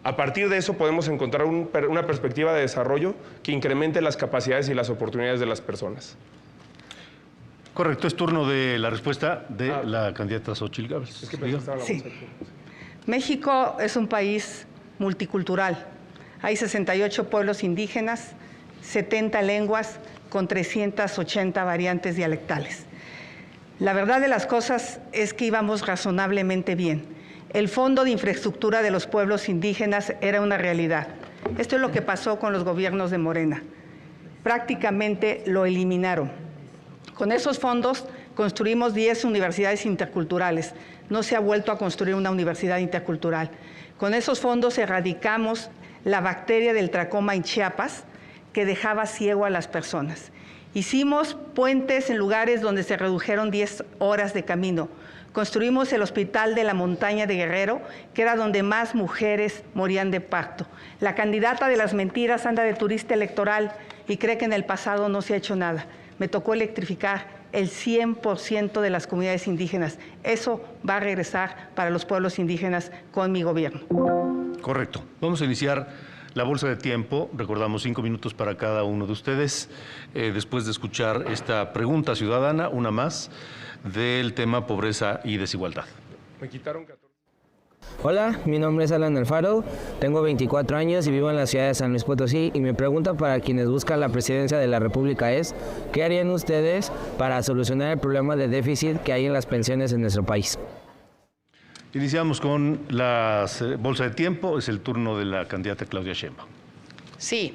A partir de eso podemos encontrar una perspectiva de desarrollo que incremente las capacidades y las oportunidades de las personas. Correcto, es turno de la respuesta de la candidata Xóchitl Gálvez. Es que pensé que estaba la Sí. voz aquí. México es un país multicultural. Hay 68 pueblos indígenas, 70 lenguas con 380 variantes dialectales. La verdad de las cosas es que íbamos razonablemente bien. El Fondo de Infraestructura de los Pueblos Indígenas era una realidad. Esto es lo que pasó con los gobiernos de Morena. Prácticamente lo eliminaron. Con esos fondos construimos 10 universidades interculturales. No se ha vuelto a construir una universidad intercultural. Con esos fondos erradicamos la bacteria del tracoma en Chiapas, que dejaba ciego a las personas. Hicimos puentes en lugares donde se redujeron 10 horas de camino. Construimos el Hospital de la Montaña de Guerrero, que era donde más mujeres morían de parto. La candidata de las mentiras anda de turista electoral y cree que en el pasado no se ha hecho nada. Me tocó electrificar el 100% de las comunidades indígenas. Eso va a regresar para los pueblos indígenas con mi gobierno. Correcto. Vamos a iniciar la bolsa de tiempo. Recordamos 5 minutos para cada uno de ustedes. Después de escuchar esta pregunta ciudadana, una más, del tema pobreza y desigualdad. Me quitaron 14. Hola, mi nombre es Alan Alfaro, tengo 24 años y vivo en la ciudad de San Luis Potosí y mi pregunta para quienes buscan la presidencia de la República es ¿qué harían ustedes para solucionar el problema de déficit que hay en las pensiones en nuestro país? Iniciamos con la bolsa de tiempo, es el turno de la candidata Claudia Sheinbaum. Sí.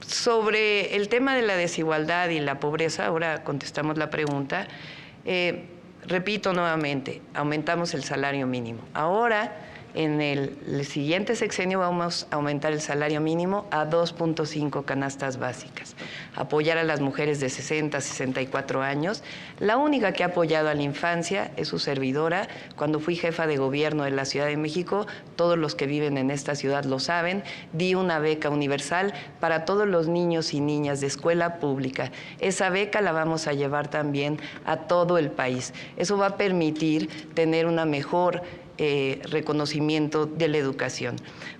Sobre el tema de la desigualdad y la pobreza, ahora contestamos la pregunta. Repito nuevamente, aumentamos el salario mínimo. Ahora, en el siguiente sexenio vamos a aumentar el salario mínimo a 2.5 canastas básicas. Apoyar a las mujeres de 60 a 64 años. La única que ha apoyado a la infancia es su servidora. Cuando fui jefa de gobierno de la Ciudad de México, todos los que viven en esta ciudad lo saben, di una beca universal para todos los niños y niñas de escuela pública. Esa beca la vamos a llevar también a todo el país. Eso va a permitir tener una mejor reconocimiento de la educación.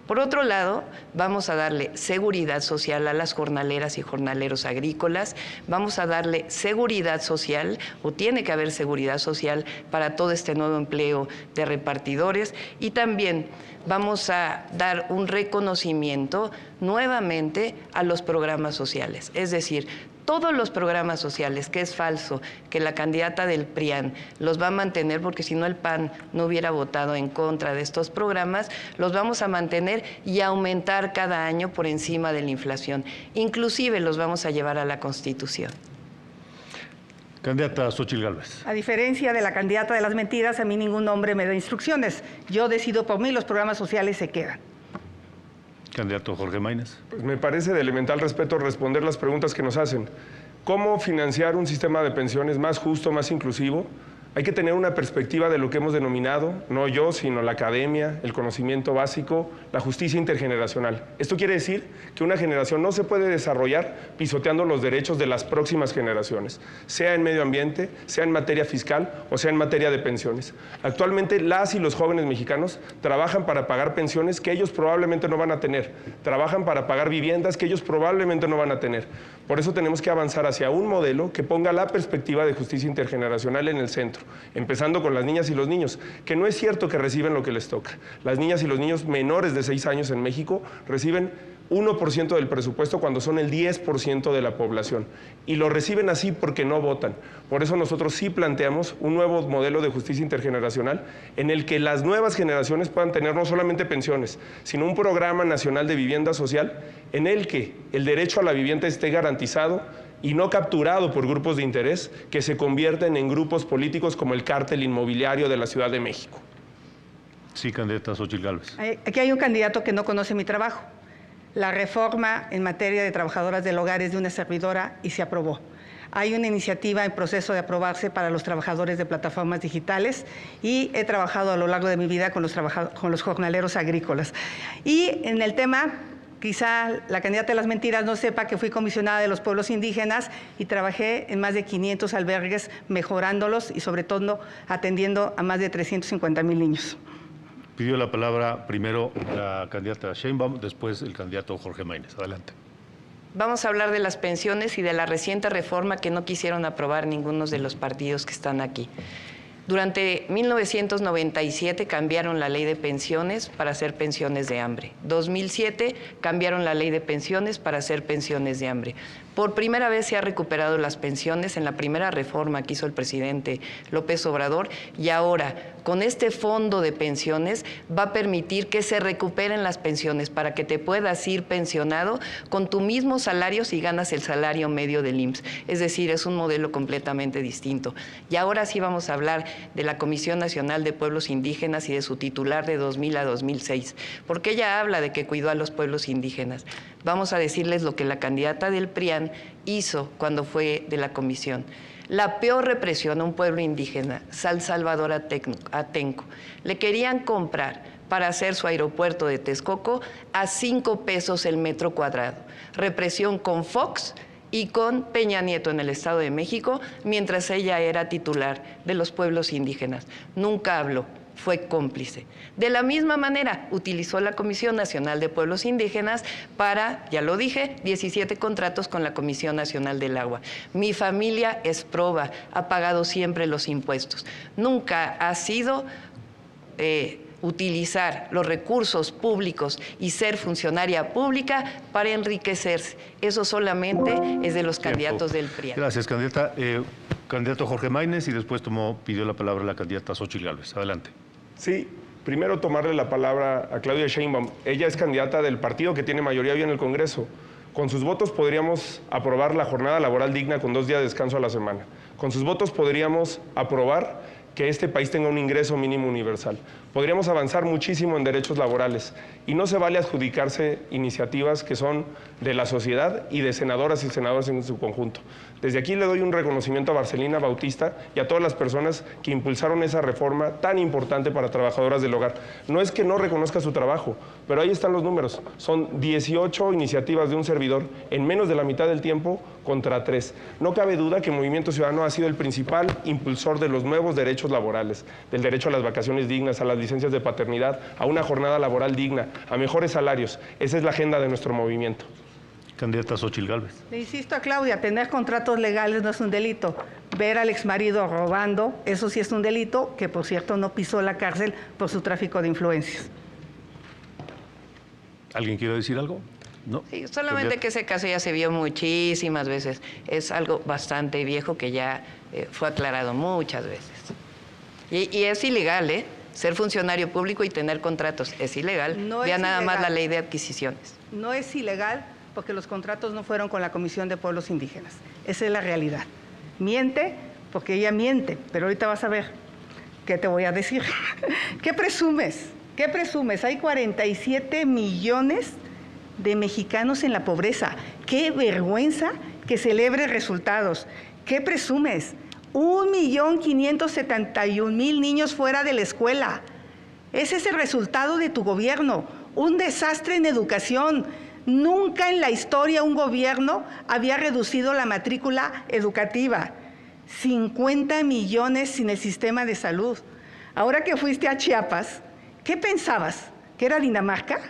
Por otro lado, vamos a darle seguridad social a las jornaleras y jornaleros agrícolas, vamos a darle seguridad social, o tiene que haber seguridad social para todo este nuevo empleo de repartidores, y también vamos a dar un reconocimiento nuevamente a los programas sociales, es decir, todos los programas sociales, que es falso, que la candidata del PRIAN los va a mantener, porque si no el PAN no hubiera votado en contra de estos programas, los vamos a mantener y aumentar cada año por encima de la inflación. Inclusive los vamos a llevar a la Constitución. Candidata Xóchitl Gálvez. A diferencia de la candidata de las mentiras, a mí ningún hombre me da instrucciones. Yo decido por mí, los programas sociales se quedan. Candidato Jorge Maínez. Pues me parece de elemental respeto responder las preguntas que nos hacen. ¿Cómo financiar un sistema de pensiones más justo, más inclusivo? Hay que tener una perspectiva de lo que hemos denominado, no yo, sino la academia, el conocimiento básico, la justicia intergeneracional. Esto quiere decir que una generación no se puede desarrollar pisoteando los derechos de las próximas generaciones, sea en medio ambiente, sea en materia fiscal o sea en materia de pensiones. Actualmente las y los jóvenes mexicanos trabajan para pagar pensiones que ellos probablemente no van a tener, trabajan para pagar viviendas que ellos probablemente no van a tener. Por eso tenemos que avanzar hacia un modelo que ponga la perspectiva de justicia intergeneracional en el centro, empezando con las niñas y los niños, que no es cierto que reciben lo que les toca. Las niñas y los niños menores de 6 años en México reciben 1% del presupuesto cuando son el 10% de la población. Y lo reciben así porque no votan. Por eso nosotros sí planteamos un nuevo modelo de justicia intergeneracional en el que las nuevas generaciones puedan tener no solamente pensiones, sino un programa nacional de vivienda social en el que el derecho a la vivienda esté garantizado y no capturado por grupos de interés que se convierten en grupos políticos como el cártel inmobiliario de la Ciudad de México. Sí, candidata Xóchitl Gálvez. Aquí hay un candidato que no conoce mi trabajo. La reforma en materia de trabajadoras del hogar es de una servidora y se aprobó. Hay una iniciativa en proceso de aprobarse para los trabajadores de plataformas digitales y he trabajado a lo largo de mi vida con los jornaleros agrícolas. Y en el tema, quizá la candidata de las mentiras no sepa que fui comisionada de los pueblos indígenas y trabajé en más de 500 albergues mejorándolos y sobre todo atendiendo a más de 350,000 niños. Pidió la palabra primero la candidata Sheinbaum, después el candidato Jorge Maínez. Adelante. Vamos a hablar de las pensiones y de la reciente reforma que no quisieron aprobar ninguno de los partidos que están aquí. Durante 1997 cambiaron la ley de pensiones para hacer pensiones de hambre. 2007 cambiaron la ley de pensiones para hacer pensiones de hambre. Por primera vez se ha recuperado las pensiones en la primera reforma que hizo el presidente López Obrador y ahora con este fondo de pensiones va a permitir que se recuperen las pensiones para que te puedas ir pensionado con tu mismo salario si ganas el salario medio del IMSS. Es decir, es un modelo completamente distinto. Y ahora sí vamos a hablar de la Comisión Nacional de Pueblos Indígenas y de su titular de 2000 a 2006, porque ella habla de que cuidó a los pueblos indígenas. Vamos a decirles lo que la candidata del PRIAN hizo cuando fue de la comisión. La peor represión a un pueblo indígena, San Salvador Atenco. Le querían comprar para hacer su aeropuerto de Texcoco a 5 pesos el metro cuadrado. Represión con Fox y con Peña Nieto en el Estado de México, mientras ella era titular de los pueblos indígenas. Nunca habló, fue cómplice. De la misma manera, utilizó la Comisión Nacional de Pueblos Indígenas para, ya lo dije, 17 contratos con la Comisión Nacional del Agua. Mi familia es proba, ha pagado siempre los impuestos. Nunca ha sido utilizar los recursos públicos y ser funcionaria pública para enriquecerse. Eso solamente es de los candidatos del PRI. Gracias, candidata. Candidato Jorge Maínez y después pidió la palabra la candidata Xóchitl Gálvez. Adelante. Sí, Primero, tomarle la palabra a Claudia Sheinbaum. Ella es candidata del partido que tiene mayoría hoy en el Congreso. Con sus votos podríamos aprobar la jornada laboral digna con 2 días de descanso a la semana. Con sus votos podríamos aprobar que este país tenga un ingreso mínimo universal. Podríamos avanzar muchísimo en derechos laborales y no se vale adjudicarse iniciativas que son de la sociedad y de senadoras y senadores en su conjunto. Desde aquí le doy un reconocimiento a Marcelina Bautista y a todas las personas que impulsaron esa reforma tan importante para trabajadoras del hogar. No es que no reconozca su trabajo, pero ahí están los números. Son 18 iniciativas de un servidor en menos de la mitad del tiempo contra 3. No cabe duda que Movimiento Ciudadano ha sido el principal impulsor de los nuevos derechos laborales, del derecho a las vacaciones dignas, a las licencias de paternidad, a una jornada laboral digna, a mejores salarios. Esa es la agenda de nuestro movimiento. Candidata Xóchitl Gálvez. Le insisto a Claudia, tener contratos legales no es un delito. Ver al exmarido robando, eso sí es un delito, que por cierto no pisó la cárcel por su tráfico de influencias. ¿Alguien quiere decir algo? No. Sí, solamente que ese caso ya se vio muchísimas veces. Es algo bastante viejo que ya fue aclarado muchas veces. Y es ilegal, ser funcionario público y tener contratos. Es ilegal. No ya es nada ilegal. más la ley de adquisiciones. No es ilegal porque los contratos no fueron con la Comisión de Pueblos Indígenas. Esa es la realidad. Miente porque ella miente, pero ahorita vas a ver qué te voy a decir. ¿Qué presumes? ¿Qué presumes? Hay 47 millones de mexicanos en la pobreza. ¡Qué vergüenza que celebre resultados! ¿Qué presumes? 1.571.000 niños fuera de la escuela. Ese es el resultado de tu gobierno. Un desastre en educación. Nunca en la historia un gobierno había reducido la matrícula educativa. 50 millones sin el sistema de salud. Ahora que fuiste a Chiapas, ¿qué pensabas? ¿Que era Dinamarca?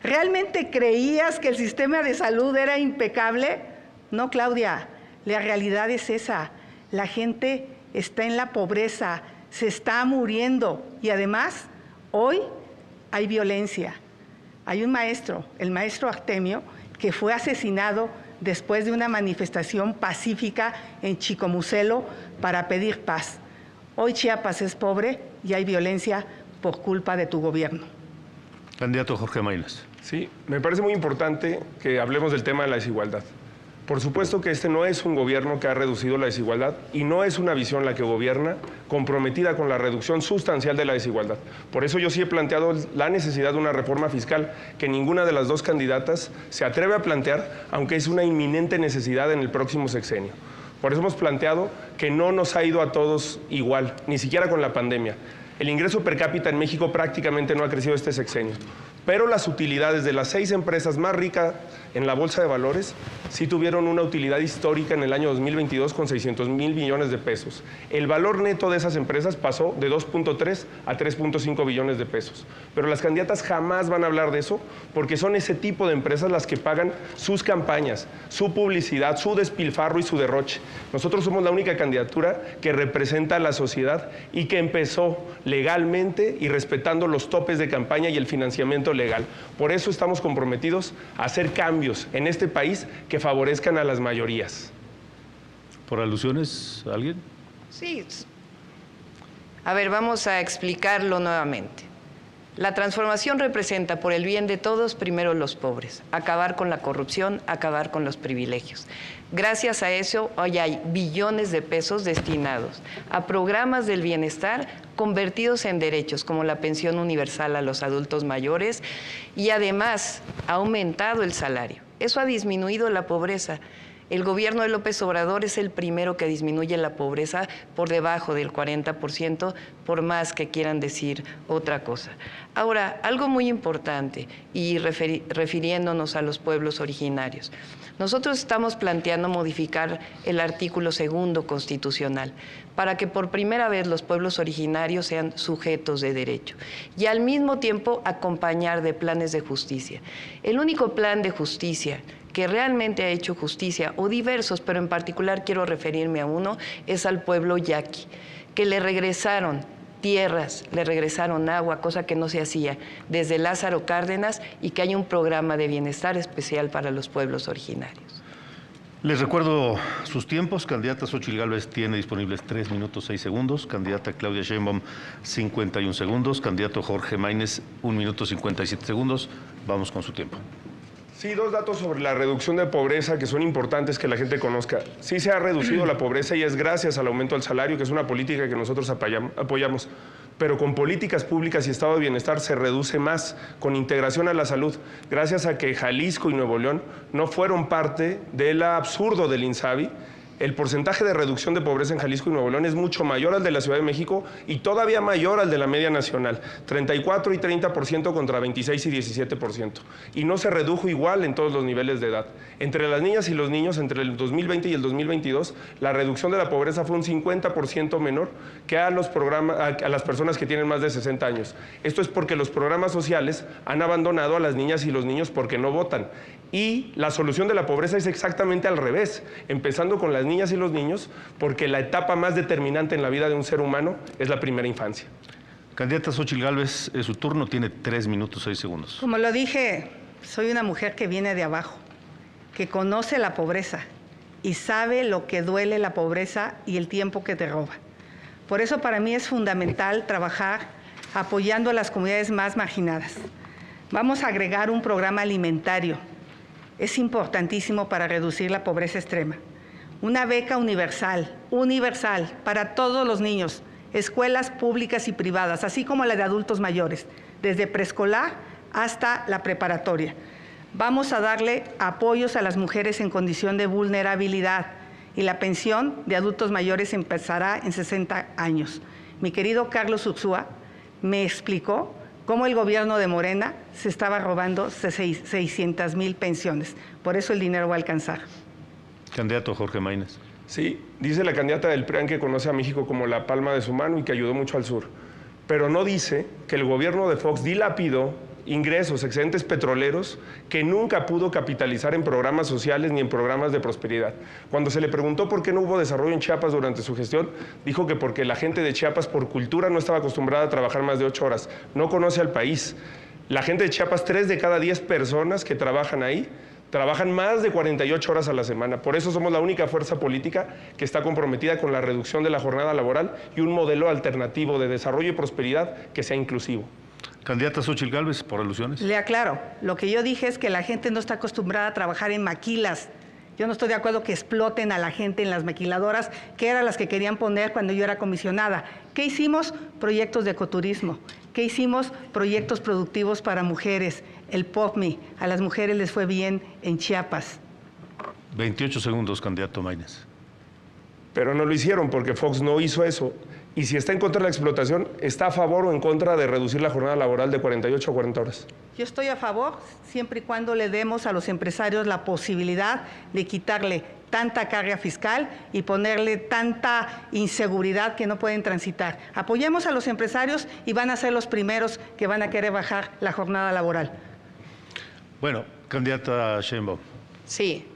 ¿Realmente creías que el sistema de salud era impecable? No, Claudia, la realidad es esa. La gente está en la pobreza, se está muriendo y además hoy hay violencia. Hay un maestro, el maestro Artemio, que fue asesinado después de una manifestación pacífica en Chicomucelo para pedir paz. Hoy Chiapas es pobre y hay violencia por culpa de tu gobierno. Candidato Jorge Maynes. Sí, me parece muy importante que hablemos del tema de la desigualdad. Por supuesto que este no es un gobierno que ha reducido la desigualdad y no es una visión la que gobierna comprometida con la reducción sustancial de la desigualdad. Por eso yo sí he planteado la necesidad de una reforma fiscal que ninguna de las dos candidatas se atreve a plantear, aunque es una inminente necesidad en el próximo sexenio. Por eso hemos planteado que no nos ha ido a todos igual, ni siquiera con la pandemia. El ingreso per cápita en México prácticamente no ha crecido este sexenio, pero las utilidades de las 6 empresas más ricas en la Bolsa de Valores sí tuvieron una utilidad histórica en el año 2022 con 600,000 millones de pesos. El valor neto de esas empresas pasó de 2.3 a 3.5 billones de pesos. Pero las candidatas jamás van a hablar de eso porque son ese tipo de empresas las que pagan sus campañas, su publicidad, su despilfarro y su derroche. Nosotros somos la única candidatura que representa a la sociedad y que empezó legalmente y respetando los topes de campaña y el financiamiento legal. Por eso estamos comprometidos a hacer cambios en este país que favorezcan a las mayorías. ¿Por alusiones a alguien? Sí. A ver, vamos a explicarlo nuevamente. La transformación representa, por el bien de todos, primero los pobres, acabar con la corrupción, acabar con los privilegios. Gracias a eso, hoy hay billones de pesos destinados a programas del bienestar convertidos en derechos, como la pensión universal a los adultos mayores, y además ha aumentado el salario. Eso ha disminuido la pobreza. El gobierno de López Obrador es el primero que disminuye la pobreza por debajo del 40%, por más que quieran decir otra cosa. Ahora, algo muy importante, y refiriéndonos a los pueblos originarios. Nosotros estamos planteando modificar el artículo 2 constitucional para que por primera vez los pueblos originarios sean sujetos de derecho y al mismo tiempo acompañar de planes de justicia. El único plan de justicia que realmente ha hecho justicia, o diversos, pero en particular quiero referirme a uno, es al pueblo yaqui, que le regresaron tierras, le regresaron agua, cosa que no se hacía desde Lázaro Cárdenas, y que hay un programa de bienestar especial para los pueblos originarios. Les recuerdo sus tiempos. Candidata Xóchitl Gálvez tiene disponibles 3 minutos 6 segundos. Candidata Claudia Sheinbaum, 51 segundos. Candidato Jorge Maínez, 1 minuto 57 segundos. Vamos con su tiempo. Sí, 2 datos sobre la reducción de pobreza que son importantes que la gente conozca. Sí se ha reducido la pobreza y es gracias al aumento del salario, que es una política que nosotros apoyamos. Pero con políticas públicas y estado de bienestar se reduce más, con integración a la salud, gracias a que Jalisco y Nuevo León no fueron parte del absurdo del INSABI. El porcentaje de reducción de pobreza en Jalisco y Nuevo León es mucho mayor al de la Ciudad de México y todavía mayor al de la media nacional, 34 y 30% contra 26 y 17%. Y no se redujo igual en todos los niveles de edad. Entre las niñas y los niños, entre el 2020 y el 2022, la reducción de la pobreza fue un 50% menor que a las personas que tienen más de 60 años. Esto es porque los programas sociales han abandonado a las niñas y los niños porque no votan. Y la solución de la pobreza es exactamente al revés, empezando con las niñas y los niños, porque la etapa más determinante en la vida de un ser humano es la primera infancia. Candidata Xóchitl Gálvez, es su turno, tiene 3 minutos 6 segundos. Como lo dije, soy una mujer que viene de abajo, que conoce la pobreza y sabe lo que duele la pobreza y el tiempo que te roba. Por eso para mí es fundamental trabajar apoyando a las comunidades más marginadas. Vamos a agregar un programa alimentario. Es importantísimo para reducir la pobreza extrema. Una beca universal para todos los niños, escuelas públicas y privadas, así como la de adultos mayores, desde preescolar hasta la preparatoria. Vamos a darle apoyos a las mujeres en condición de vulnerabilidad y la pensión de adultos mayores empezará en 60 años. Mi querido Carlos Ursúa me explicó cómo el gobierno de Morena se estaba robando 600,000 pensiones. Por eso el dinero va a alcanzar. Candidato Jorge Maínez. Sí, dice la candidata del PRIAN que conoce a México como la palma de su mano y que ayudó mucho al sur. Pero no dice que el gobierno de Fox dilapidó ingresos, excedentes petroleros que nunca pudo capitalizar en programas sociales ni en programas de prosperidad. Cuando se le preguntó por qué no hubo desarrollo en Chiapas durante su gestión, dijo que porque la gente de Chiapas por cultura no estaba acostumbrada a trabajar más de 8 horas, no conoce al país. La gente de Chiapas, 3 de cada 10 personas que trabajan ahí, trabajan más de 48 horas a la semana. Por eso somos la única fuerza política que está comprometida con la reducción de la jornada laboral y un modelo alternativo de desarrollo y prosperidad que sea inclusivo. Candidata Xóchitl Gálvez, por alusiones. Le aclaro, lo que yo dije es que la gente no está acostumbrada a trabajar en maquilas. Yo no estoy de acuerdo que exploten a la gente en las maquiladoras, que eran las que querían poner cuando yo era comisionada. ¿Qué hicimos? Proyectos de ecoturismo. ¿Qué hicimos? Proyectos productivos para mujeres. El POPMI, a las mujeres les fue bien en Chiapas. 28 segundos, candidato Maínez. Pero no lo hicieron porque Fox no hizo eso. Y si está en contra de la explotación, ¿está a favor o en contra de reducir la jornada laboral de 48 a 40 horas? Yo estoy a favor siempre y cuando le demos a los empresarios la posibilidad de quitarle tanta carga fiscal y ponerle tanta inseguridad que no pueden transitar. Apoyemos a los empresarios y van a ser los primeros que van a querer bajar la jornada laboral. Bueno, candidata Sheinbaum. Sí,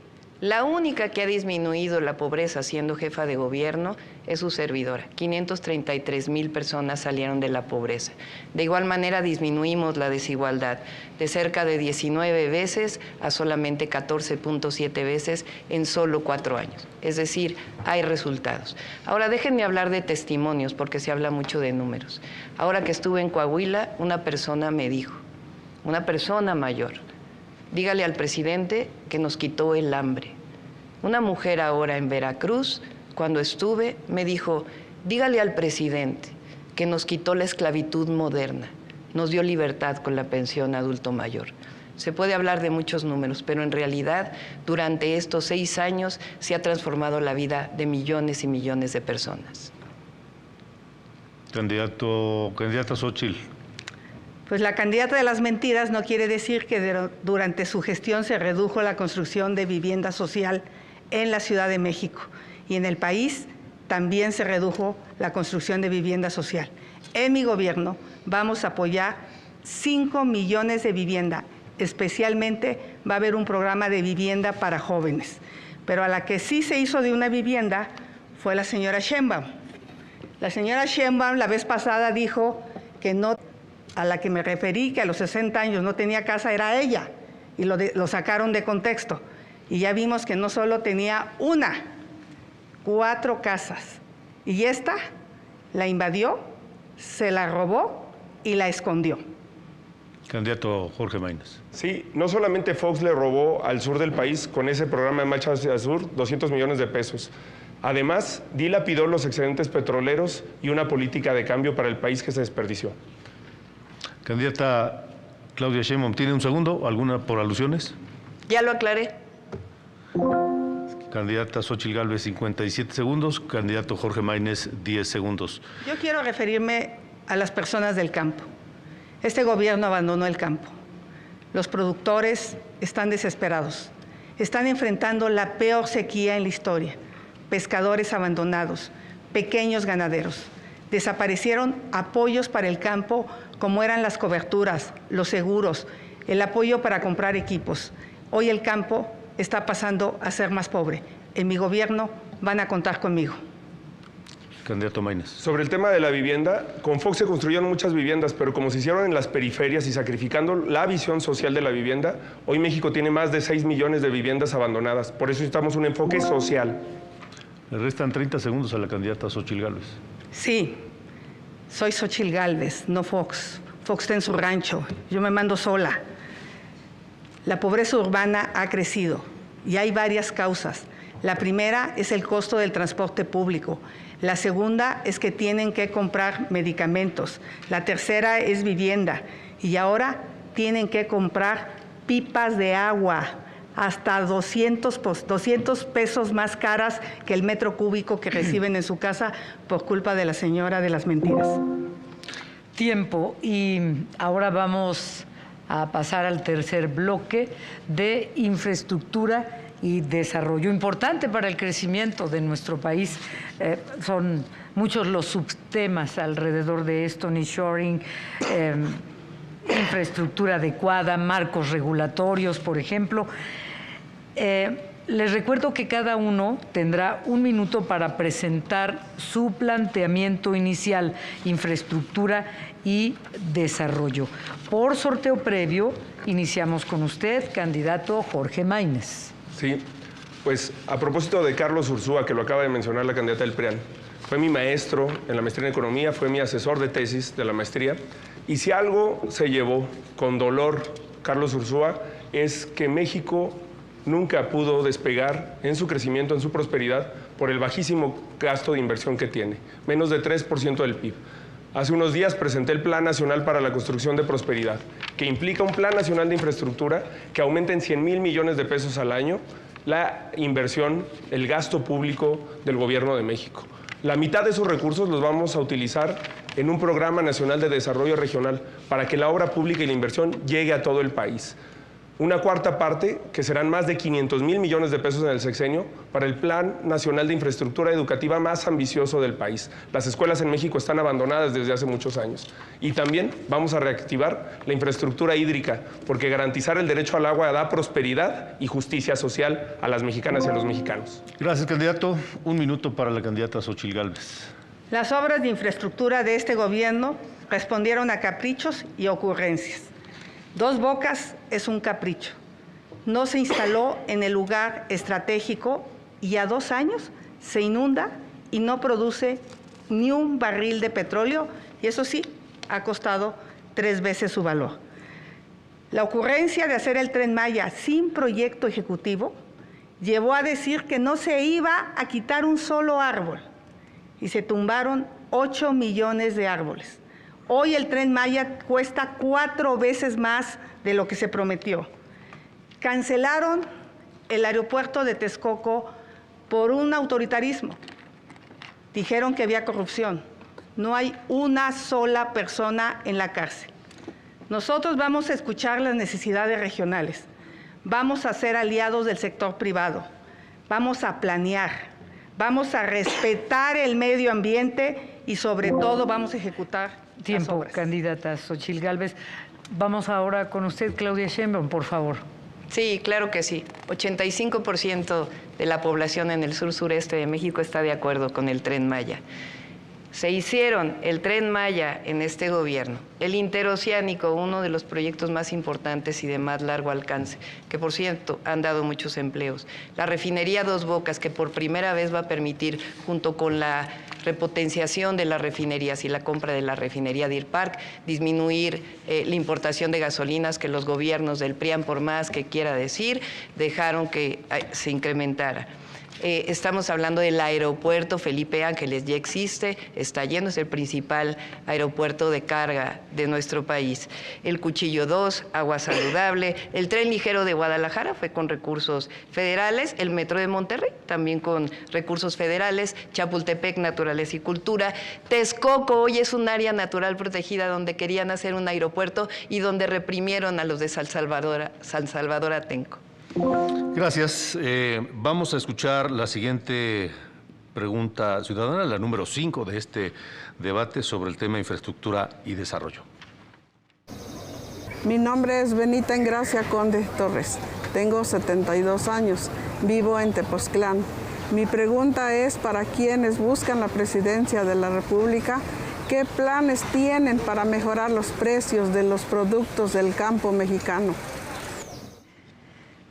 la única que ha disminuido la pobreza siendo jefa de gobierno es su servidora. 533,000 personas salieron de la pobreza. De igual manera disminuimos la desigualdad de cerca de 19 veces a solamente 14.7 veces en solo 4 años. Es decir, hay resultados. Ahora déjenme hablar de testimonios porque se habla mucho de números. Ahora que estuve en Coahuila, una persona me dijo, una persona mayor, dígale al presidente que nos quitó el hambre. Una mujer ahora en Veracruz, cuando estuve, me dijo, dígale al presidente que nos quitó la esclavitud moderna, nos dio libertad con la pensión adulto mayor. Se puede hablar de muchos números, pero en realidad durante estos 6 años se ha transformado la vida de millones y millones de personas. Candidata Xóchitl. Pues la candidata de las mentiras no quiere decir que durante su gestión se redujo la construcción de vivienda social en la Ciudad de México. Y en el país también se redujo la construcción de vivienda social. En mi gobierno vamos a apoyar 5 millones de vivienda. Especialmente va a haber un programa de vivienda para jóvenes. Pero a la que sí se hizo de una vivienda fue la señora Sheinbaum. La señora Sheinbaum la vez pasada dijo que no, a la que me referí, que a los 60 años no tenía casa, era ella. Y lo sacaron de contexto. Y ya vimos que no solo tenía una, 4 casas. Y esta la invadió, se la robó y la escondió. Candidato Jorge Maínez. Sí, no solamente Fox le robó al sur del país con ese programa de Marcha hacia el Sur 200 millones de pesos. Además, dilapidó los excedentes petroleros y una política de cambio para el país que se desperdició. Candidata Claudia Sheinbaum, ¿tiene un segundo? ¿Alguna por alusiones? Ya lo aclaré. Candidata Xóchitl Gálvez, 57 segundos. Candidato Jorge Maínez, 10 segundos. Yo quiero referirme a las personas del campo. Este gobierno abandonó el campo. Los productores están desesperados. Están enfrentando la peor sequía en la historia. Pescadores abandonados, pequeños ganaderos. Desaparecieron apoyos para el campo como eran las coberturas, los seguros, el apoyo para comprar equipos. Hoy el campo está pasando a ser más pobre. En mi gobierno van a contar conmigo. Candidato Maínez. Sobre el tema de la vivienda, con Fox se construyeron muchas viviendas, pero como se hicieron en las periferias y sacrificando la visión social de la vivienda, hoy México tiene más de 6 millones de viviendas abandonadas. Por eso necesitamos un enfoque social. Le restan 30 segundos a la candidata Xóchitl Gálvez. Sí, soy Xóchitl Gálvez, no Fox. Fox está en su rancho, yo me mando sola. La pobreza urbana ha crecido y hay varias causas. La primera es el costo del transporte público. La segunda es que tienen que comprar medicamentos. La tercera es vivienda. Y ahora tienen que comprar pipas de agua, hasta 200 pesos más caras que el metro cúbico que reciben en su casa por culpa de la señora de las mentiras. Tiempo. Y ahora vamos a pasar al tercer bloque de infraestructura y desarrollo, importante para el crecimiento de nuestro país. Son muchos los subtemas alrededor de esto: nearshoring, infraestructura adecuada, marcos regulatorios, por ejemplo. Les recuerdo que cada uno tendrá 1 minuto para presentar su planteamiento inicial, infraestructura y desarrollo. Por sorteo previo, iniciamos con usted, candidato Jorge Maínez. Sí, pues a propósito de Carlos Ursúa, que lo acaba de mencionar la candidata del PRIAN, fue mi maestro en la maestría en Economía, fue mi asesor de tesis de la maestría, y si algo se llevó con dolor Carlos Ursúa es que México nunca pudo despegar en su crecimiento, en su prosperidad, por el bajísimo gasto de inversión que tiene, menos de 3% del PIB. Hace unos días presenté el Plan Nacional para la Construcción de Prosperidad, que implica un Plan Nacional de Infraestructura que aumente en 100,000 millones de pesos al año la inversión, el gasto público del Gobierno de México. La mitad de esos recursos los vamos a utilizar en un Programa Nacional de Desarrollo Regional para que la obra pública y la inversión llegue a todo el país. Una cuarta parte, que serán más de 500,000 millones de pesos en el sexenio, para el Plan Nacional de Infraestructura Educativa más ambicioso del país. Las escuelas en México están abandonadas desde hace muchos años. Y también vamos a reactivar la infraestructura hídrica, porque garantizar el derecho al agua da prosperidad y justicia social a las mexicanas y a los mexicanos. Gracias, candidato. 1 minuto para la candidata Xóchitl Gálvez. Las obras de infraestructura de este gobierno respondieron a caprichos y ocurrencias. Dos Bocas es un capricho. No se instaló en el lugar estratégico y a 2 años se inunda y no produce ni un barril de petróleo, y eso sí, ha costado 3 veces su valor. La ocurrencia de hacer el Tren Maya sin proyecto ejecutivo llevó a decir que no se iba a quitar un solo árbol y se tumbaron 8 millones de árboles. Hoy el Tren Maya cuesta 4 veces más de lo que se prometió. Cancelaron el aeropuerto de Texcoco por un autoritarismo. Dijeron que había corrupción. No hay una sola persona en la cárcel. Nosotros vamos a escuchar las necesidades regionales. Vamos a ser aliados del sector privado. Vamos a planear. Vamos a respetar el medio ambiente y sobre todo vamos a ejecutar. Tiempo, candidata Xóchitl Gálvez. Vamos ahora con usted, Claudia Sheinbaum, por favor. Sí, claro que sí. 85% de la población en el sur-sureste de México está de acuerdo con el Tren Maya. Se hicieron el Tren Maya en este gobierno, el Interoceánico, uno de los proyectos más importantes y de más largo alcance, que por cierto han dado muchos empleos. La refinería Dos Bocas, que por primera vez va a permitir, junto con la repotenciación de las refinerías y la compra de la refinería Deer Park, disminuir la importación de gasolinas que los gobiernos del PRIAN, por más que quiera decir, dejaron que se incrementara. Estamos hablando del aeropuerto Felipe Ángeles, ya existe, está lleno, es el principal aeropuerto de carga de nuestro país. El Cuchillo 2, agua saludable, el tren ligero de Guadalajara fue con recursos federales, el metro de Monterrey también con recursos federales, Chapultepec, naturaleza y cultura, Texcoco hoy es un área natural protegida donde querían hacer un aeropuerto y donde reprimieron a los de San Salvador Atenco. Gracias. Vamos a escuchar la siguiente pregunta ciudadana, la número 5 de este debate sobre el tema infraestructura y desarrollo. Mi nombre es Benita Engracia Conde Torres. Tengo 72 años. Vivo en Tepoztlán. Mi pregunta es para quienes buscan la presidencia de la República, ¿qué planes tienen para mejorar los precios de los productos del campo mexicano?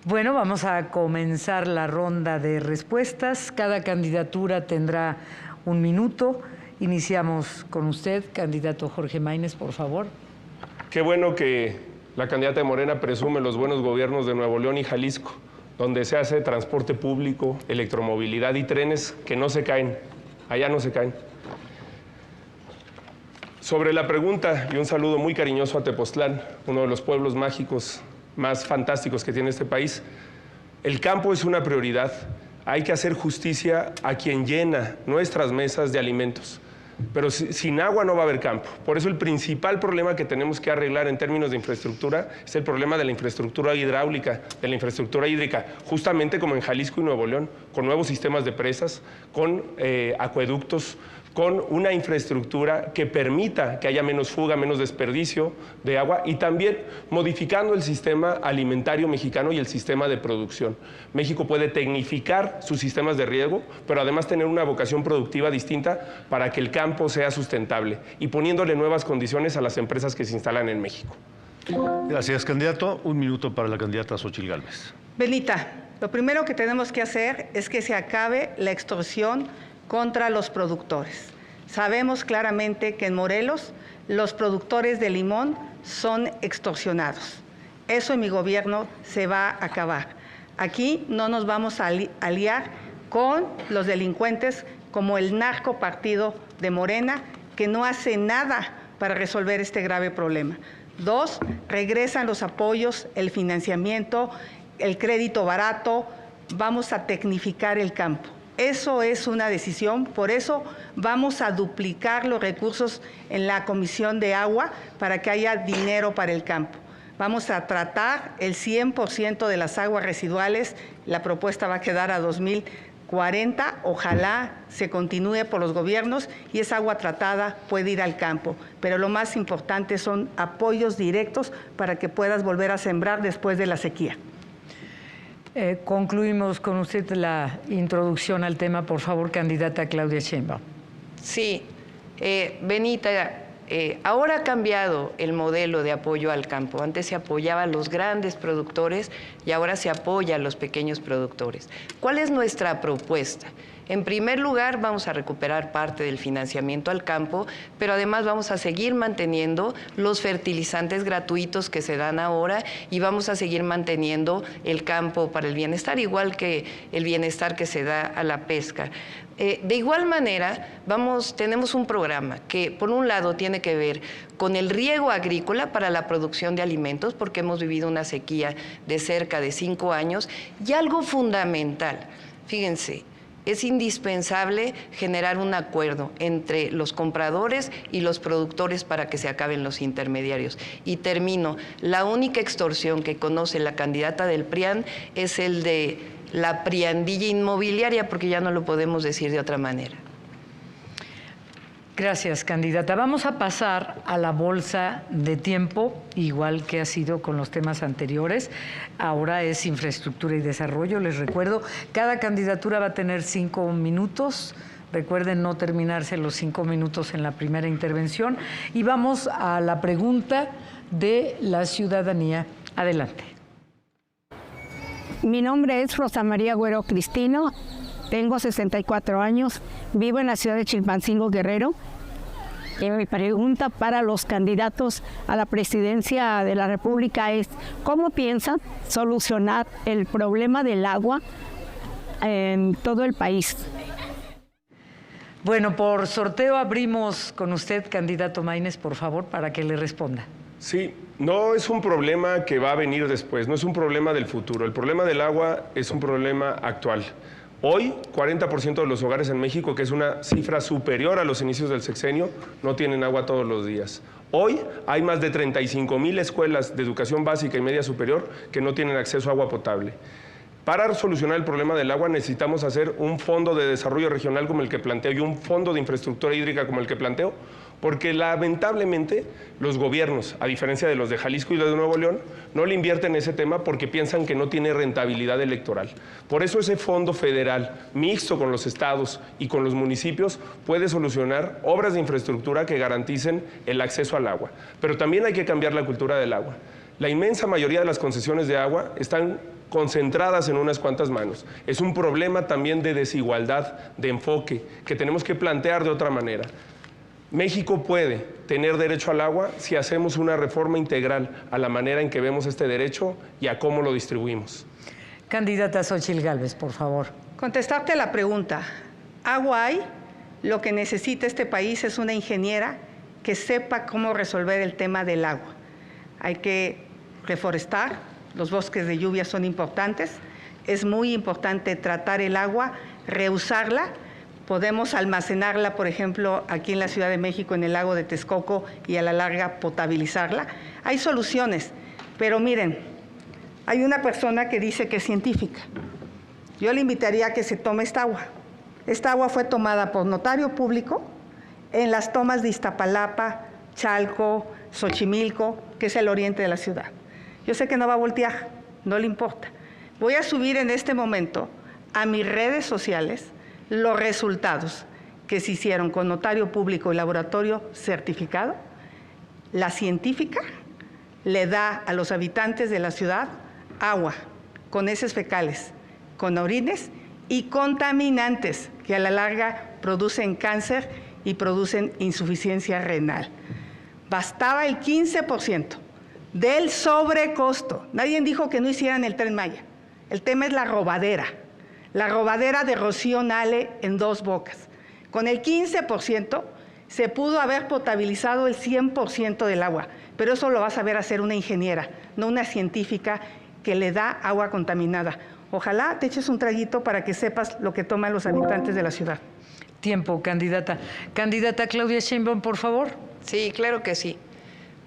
Bueno, vamos a comenzar la ronda de respuestas. Cada candidatura tendrá 1 minuto. Iniciamos con usted, candidato Jorge Maínez, por favor. Qué bueno que la candidata de Morena presume los buenos gobiernos de Nuevo León y Jalisco, donde se hace transporte público, electromovilidad y trenes que no se caen. Allá no se caen. Sobre la pregunta, y un saludo muy cariñoso a Tepoztlán, uno de los pueblos mágicos más fantásticos que tiene este país. El campo es una prioridad. Hay que hacer justicia a quien llena nuestras mesas de alimentos. Pero sin agua no va a haber campo. Por eso el principal problema que tenemos que arreglar en términos de infraestructura es el problema de la infraestructura hidráulica, de la infraestructura hídrica, justamente como en Jalisco y Nuevo León, con nuevos sistemas de presas, con acueductos, con una infraestructura que permita que haya menos fuga, menos desperdicio de agua y también modificando el sistema alimentario mexicano y el sistema de producción. México puede tecnificar sus sistemas de riego, pero además tener una vocación productiva distinta para que el campo sea sustentable y poniéndole nuevas condiciones a las empresas que se instalan en México. Gracias, candidato. 1 minuto para la candidata Xóchitl Gálvez. Benita, lo primero que tenemos que hacer es que se acabe la extorsión contra los productores. Sabemos claramente que en Morelos los productores de limón son extorsionados. Eso en mi gobierno se va a acabar. Aquí no nos vamos a aliar con los delincuentes como el narco partido de Morena, que no hace nada para resolver este grave problema. 2, regresan los apoyos, el financiamiento, el crédito barato, vamos a tecnificar el campo. Eso es una decisión, por eso vamos a duplicar los recursos en la Comisión de Agua para que haya dinero para el campo. Vamos a tratar el 100% de las aguas residuales, la propuesta va a quedar a 2040, ojalá se continúe por los gobiernos y esa agua tratada puede ir al campo. Pero lo más importante son apoyos directos para que puedas volver a sembrar después de la sequía. Concluimos con usted la introducción al tema, por favor, candidata Claudia Sheinbaum. Sí, Benita, ahora ha cambiado el modelo de apoyo al campo. Antes se apoyaba a los grandes productores y ahora se apoya a los pequeños productores. ¿Cuál es nuestra propuesta? En primer lugar, vamos a recuperar parte del financiamiento al campo, pero además vamos a seguir manteniendo los fertilizantes gratuitos que se dan ahora y vamos a seguir manteniendo el campo para el bienestar, igual que el bienestar que se da a la pesca. De igual manera, tenemos un programa que, por un lado, tiene que ver con el riego agrícola para la producción de alimentos, porque hemos vivido una sequía de cerca de 5 años, y algo fundamental, fíjense, es indispensable generar un acuerdo entre los compradores y los productores para que se acaben los intermediarios. Y termino, la única extorsión que conoce la candidata del PRIAN es el de la priandilla inmobiliaria, porque ya no lo podemos decir de otra manera. Gracias, candidata. Vamos a pasar a la bolsa de tiempo, igual que ha sido con los temas anteriores. Ahora es infraestructura y desarrollo. Les recuerdo, cada candidatura va a tener 5 minutos Recuerden no terminarse los 5 minutos en la primera intervención. Y vamos a la pregunta de la ciudadanía. Adelante. Mi nombre es Rosa María Güero Cristino, tengo 64 años, vivo en la ciudad de Chilpancingo, Guerrero. Mi pregunta para los candidatos a la presidencia de la República es: ¿cómo piensan solucionar el problema del agua en todo el país? Bueno, por sorteo abrimos con usted, candidato Maínez, por favor, para que le responda. Sí, no es un problema que va a venir después, no es un problema del futuro. El problema del agua es un problema actual. Hoy, 40% de los hogares en México, que es una cifra superior a los inicios del sexenio, no tienen agua todos los días. Hoy hay más de 35,000 escuelas de educación básica y media superior que no tienen acceso a agua potable. Para solucionar el problema del agua necesitamos hacer un fondo de desarrollo regional como el que planteo y un fondo de infraestructura hídrica como el que planteo, porque lamentablemente los gobiernos, a diferencia de los de Jalisco y los de Nuevo León, no le invierten en ese tema porque piensan que no tiene rentabilidad electoral. Por eso ese fondo federal, mixto con los estados y con los municipios, puede solucionar obras de infraestructura que garanticen el acceso al agua. Pero también hay que cambiar la cultura del agua. La inmensa mayoría de las concesiones de agua están concentradas en unas cuantas manos. Es un problema también de desigualdad, de enfoque, que tenemos que plantear de otra manera. México puede tener derecho al agua si hacemos una reforma integral a la manera en que vemos este derecho y a cómo lo distribuimos. Candidata Xóchitl Gálvez, por favor. Contestarte a la pregunta. Agua hay, lo que necesita este país es una ingeniera que sepa cómo resolver el tema del agua. Hay que reforestar, los bosques de lluvia son importantes, es muy importante tratar el agua, reusarla. Podemos almacenarla, por ejemplo, aquí en la Ciudad de México, en el lago de Texcoco, y a la larga potabilizarla. Hay soluciones, pero miren, hay una persona que dice que es científica. Yo le invitaría a que se tome esta agua. Esta agua fue tomada por notario público en las tomas de Iztapalapa, Chalco, Xochimilco, que es el oriente de la ciudad. Yo sé que no va a voltear, no le importa. Voy a subir en este momento a mis redes sociales los resultados que se hicieron con notario público y laboratorio certificado. La científica le da a los habitantes de la ciudad agua con heces fecales, con orines y contaminantes que a la larga producen cáncer y producen insuficiencia renal. Bastaba el 15% del sobrecosto. Nadie dijo que no hicieran el Tren Maya. El tema es la robadera de Rocío Nale en Dos Bocas. Con el 15% se pudo haber potabilizado el 100% del agua, pero eso lo va a saber hacer una ingeniera, no una científica que le da agua contaminada. Ojalá te eches un traguito para que sepas lo que toman los habitantes de la ciudad. Tiempo, candidata. Candidata Claudia Sheinbaum, por favor. Sí, claro que sí.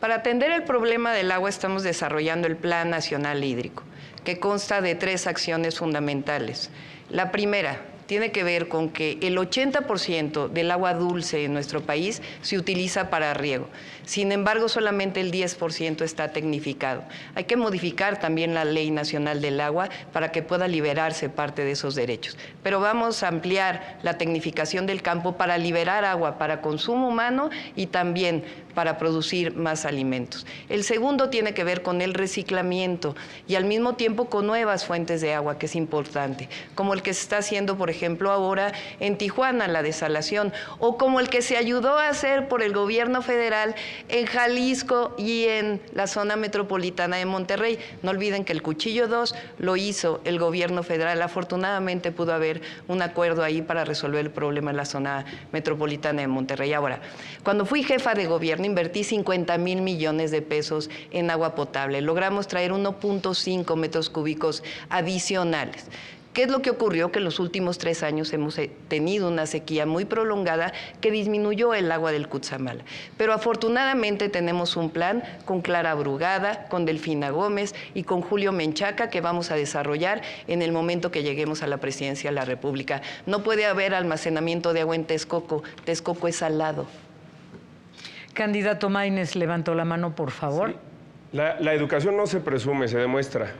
Para atender el problema del agua estamos desarrollando el Plan Nacional Hídrico, que consta de 3 acciones fundamentales. La primera tiene que ver con que el 80% del agua dulce en nuestro país se utiliza para riego. Sin embargo, solamente el 10% está tecnificado. Hay que modificar también la Ley Nacional del Agua para que pueda liberarse parte de esos derechos. Pero vamos a ampliar la tecnificación del campo para liberar agua para consumo humano y también para producir más alimentos. El segundo tiene que ver con el reciclamiento y al mismo tiempo con nuevas fuentes de agua, que es importante, como el que se está haciendo, por ejemplo, ahora en Tijuana, la desalación, o como el que se ayudó a hacer por el gobierno federal en Jalisco y en la zona metropolitana de Monterrey. No olviden que el Cuchillo 2 lo hizo el gobierno federal. Afortunadamente pudo haber un acuerdo ahí para resolver el problema en la zona metropolitana de Monterrey. Ahora, cuando fui jefa de gobierno, invertí 50,000 millones de pesos en agua potable. Logramos traer 1.5 metros cúbicos adicionales. ¿Qué es lo que ocurrió? Que en los últimos 3 años hemos tenido una sequía muy prolongada que disminuyó el agua del Cutzamala. Pero afortunadamente tenemos un plan con Clara Brugada, con Delfina Gómez y con Julio Menchaca que vamos a desarrollar en el momento que lleguemos a la presidencia de la República. No puede haber almacenamiento de agua en Texcoco. Texcoco es salado. Candidato Maínez, levantó la mano, por favor. Sí. La educación no se presume, se demuestra.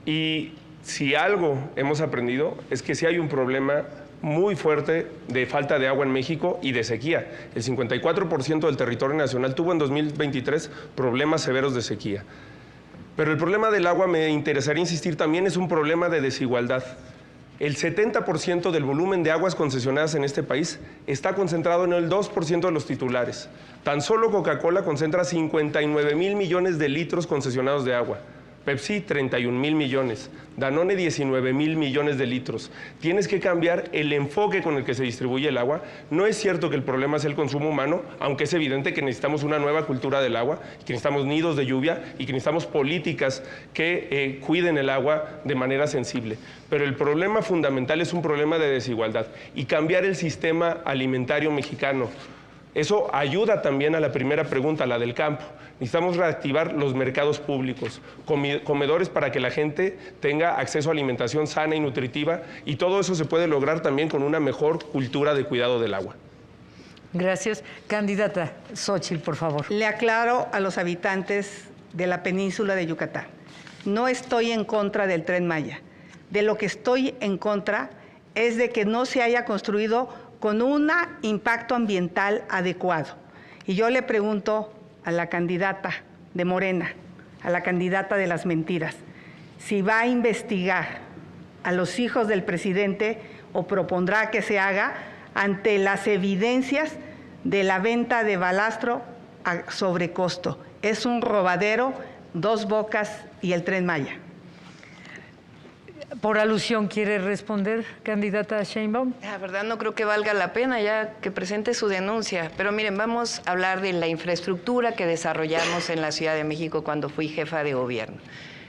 Y si algo hemos aprendido es que si hay un problema muy fuerte de falta de agua en México y de sequía. El 54% del territorio nacional tuvo en 2023 problemas severos de sequía. Pero el problema del agua, me interesaría insistir, también es un problema de desigualdad. El 70% del volumen de aguas concesionadas en este país está concentrado en el 2% de los titulares. Tan solo Coca-Cola concentra 59,000 millones de litros concesionados de agua. Pepsi, 31,000 millones. Danone, 19,000 millones de litros. Tienes que cambiar el enfoque con el que se distribuye el agua. No es cierto que el problema es el consumo humano, aunque es evidente que necesitamos una nueva cultura del agua, que necesitamos nidos de lluvia y que necesitamos políticas que cuiden el agua de manera sensible. Pero el problema fundamental es un problema de desigualdad y cambiar el sistema alimentario mexicano. Eso ayuda también a la primera pregunta, la del campo. Necesitamos reactivar los mercados públicos, comedores para que la gente tenga acceso a alimentación sana y nutritiva, y todo eso se puede lograr también con una mejor cultura de cuidado del agua. Gracias. Candidata Xóchitl, por favor. Le aclaro a los habitantes de la península de Yucatán, no estoy en contra del Tren Maya. De lo que estoy en contra es de que no se haya construido con un impacto ambiental adecuado. Y yo le pregunto a la candidata de Morena, a la candidata de las mentiras, si va a investigar a los hijos del presidente o propondrá que se haga ante las evidencias de la venta de balastro a sobrecosto. Es un robadero, Dos Bocas y el Tren Maya. Por alusión, ¿quiere responder, candidata Sheinbaum? La verdad no creo que valga la pena ya que presente su denuncia. Pero miren, vamos a hablar de la infraestructura que desarrollamos en la Ciudad de México cuando fui jefa de gobierno.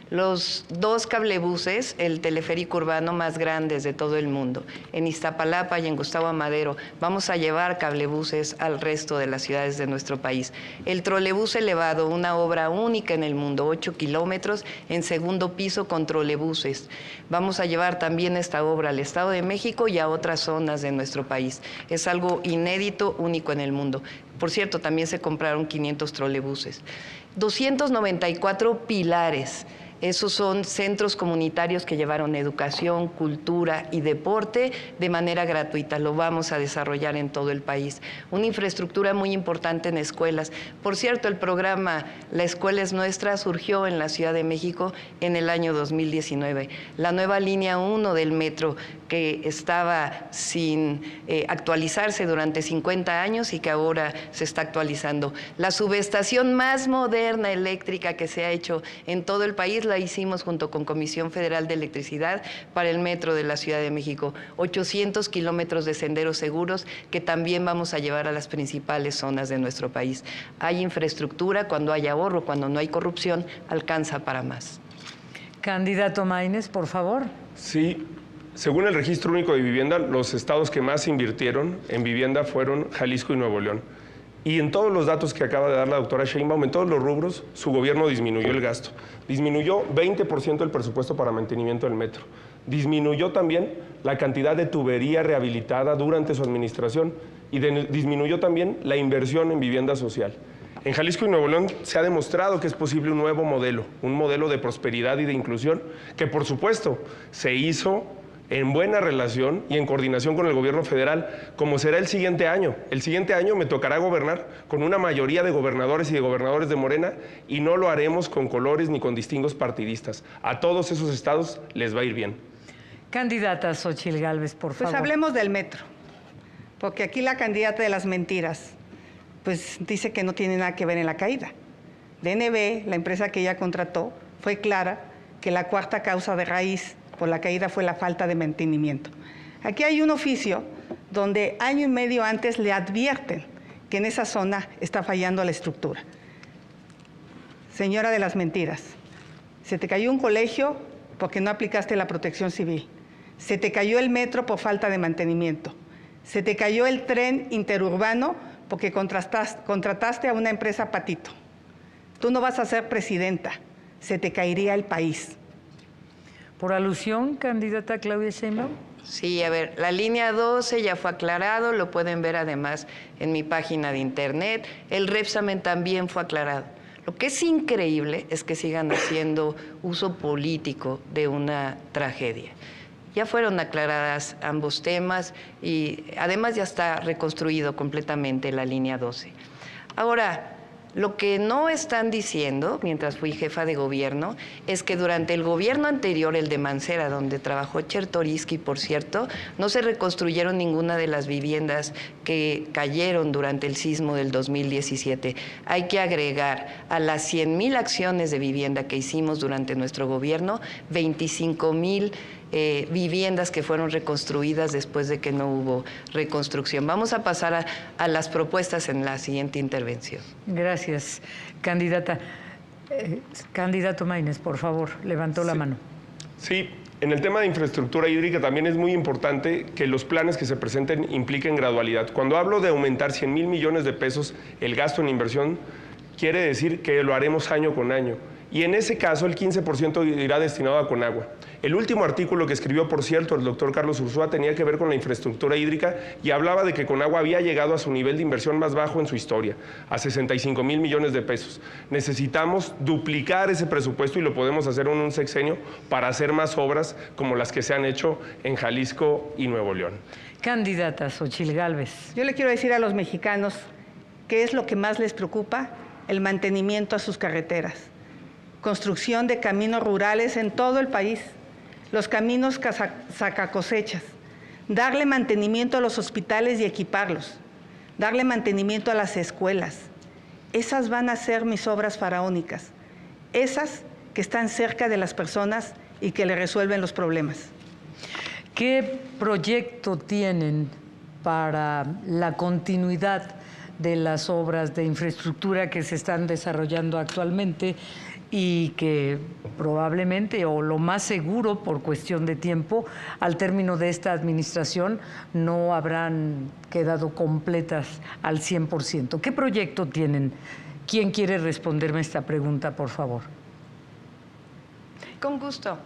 Los 2 cablebuses, el teleférico urbano más grandes de todo el mundo, en Iztapalapa y en Gustavo Amadero, vamos a llevar cablebuses al resto de las ciudades de nuestro país. El trolebús elevado, una obra única en el mundo, 8 kilómetros en segundo piso con trolebuses. Vamos a llevar también esta obra al Estado de México y a otras zonas de nuestro país. Es algo inédito, único en el mundo. Por cierto, también se compraron 500 trolebuses. 294 pilares. Esos son centros comunitarios que llevaron educación, cultura y deporte de manera gratuita. Lo vamos a desarrollar en todo el país. Una infraestructura muy importante en escuelas. Por cierto, el programa La Escuela es Nuestra surgió en la Ciudad de México en el año 2019. La nueva línea 1 del metro, que estaba sin actualizarse durante 50 años y que ahora se está actualizando. La subestación más moderna eléctrica que se ha hecho en todo el país la hicimos junto con Comisión Federal de Electricidad para el metro de la Ciudad de México. 800 kilómetros de senderos seguros que también vamos a llevar a las principales zonas de nuestro país. Hay infraestructura, cuando hay ahorro, cuando no hay corrupción, alcanza para más. Candidato Maínez, por favor. Sí. Según el Registro Único de Vivienda, los estados que más invirtieron en vivienda fueron Jalisco y Nuevo León. Y en todos los datos que acaba de dar la doctora Sheinbaum, en todos los rubros, su gobierno disminuyó el gasto. Disminuyó 20% el presupuesto para mantenimiento del metro. Disminuyó también la cantidad de tubería rehabilitada durante su administración y disminuyó también la inversión en vivienda social. En Jalisco y Nuevo León se ha demostrado que es posible un nuevo modelo, un modelo de prosperidad y de inclusión, que por supuesto se hizo en buena relación y en coordinación con el gobierno federal, como será el siguiente año. El siguiente año me tocará gobernar con una mayoría de gobernadores y de gobernadores de Morena, y no lo haremos con colores ni con distingos partidistas. A todos esos estados les va a ir bien. Candidata Xóchitl Gálvez, por favor. Pues hablemos del metro, porque aquí la candidata de las mentiras, pues dice que no tiene nada que ver en la caída. DNB, la empresa que ella contrató, fue clara que la cuarta causa de raíz por la caída fue la falta de mantenimiento. Aquí hay un oficio donde año y medio antes le advierten que en esa zona está fallando la estructura. Señora de las mentiras, se te cayó un colegio porque no aplicaste la protección civil. Se te cayó el metro por falta de mantenimiento. Se te cayó el tren interurbano porque contrataste a una empresa patito. Tú no vas a ser presidenta, se te caería el país. Por alusión, candidata Claudia Sheinbaum. Sí, a ver, la línea 12 ya fue aclarado, lo pueden ver además en mi página de internet. El Repsamen también fue aclarado. Lo que es increíble es que sigan haciendo uso político de una tragedia. Ya fueron aclaradas ambos temas y además ya está reconstruido completamente la línea 12. Ahora, lo que no están diciendo, mientras fui jefa de gobierno, es que durante el gobierno anterior, el de Mancera, donde trabajó Chertoriski, por cierto, no se reconstruyeron ninguna de las viviendas que cayeron durante el sismo del 2017. Hay que agregar a las 100,000 acciones de vivienda que hicimos durante nuestro gobierno, 25,000 viviendas que fueron reconstruidas después de que no hubo reconstrucción. Vamos a pasar a las propuestas en la siguiente intervención. Gracias, candidata. Candidato Maínez, por favor, levantó la mano. Sí, en el tema de infraestructura hídrica también es muy importante que los planes que se presenten impliquen gradualidad. Cuando hablo de aumentar 100,000 millones de pesos el gasto en inversión, quiere decir que lo haremos año con año. Y en ese caso el 15% irá destinado a Conagua. El último artículo que escribió, por cierto, el doctor Carlos Ursúa tenía que ver con la infraestructura hídrica y hablaba de que Conagua había llegado a su nivel de inversión más bajo en su historia, a 65,000 millones de pesos. Necesitamos duplicar ese presupuesto y lo podemos hacer en un sexenio para hacer más obras como las que se han hecho en Jalisco y Nuevo León. Candidata Xochitl Gálvez. Yo le quiero decir a los mexicanos qué es lo que más les preocupa: el mantenimiento a sus carreteras, construcción de caminos rurales en todo el país, los caminos sacacosechas, darle mantenimiento a los hospitales y equiparlos, darle mantenimiento a las escuelas. Esas van a ser mis obras faraónicas, esas que están cerca de las personas y que le resuelven los problemas. ¿Qué proyecto tienen para la continuidad de las obras de infraestructura que se están desarrollando actualmente y que probablemente, o lo más seguro por cuestión de tiempo, al término de esta administración no habrán quedado completas al 100%? ¿Qué proyecto tienen? ¿Quién quiere responderme esta pregunta, por favor? Con gusto.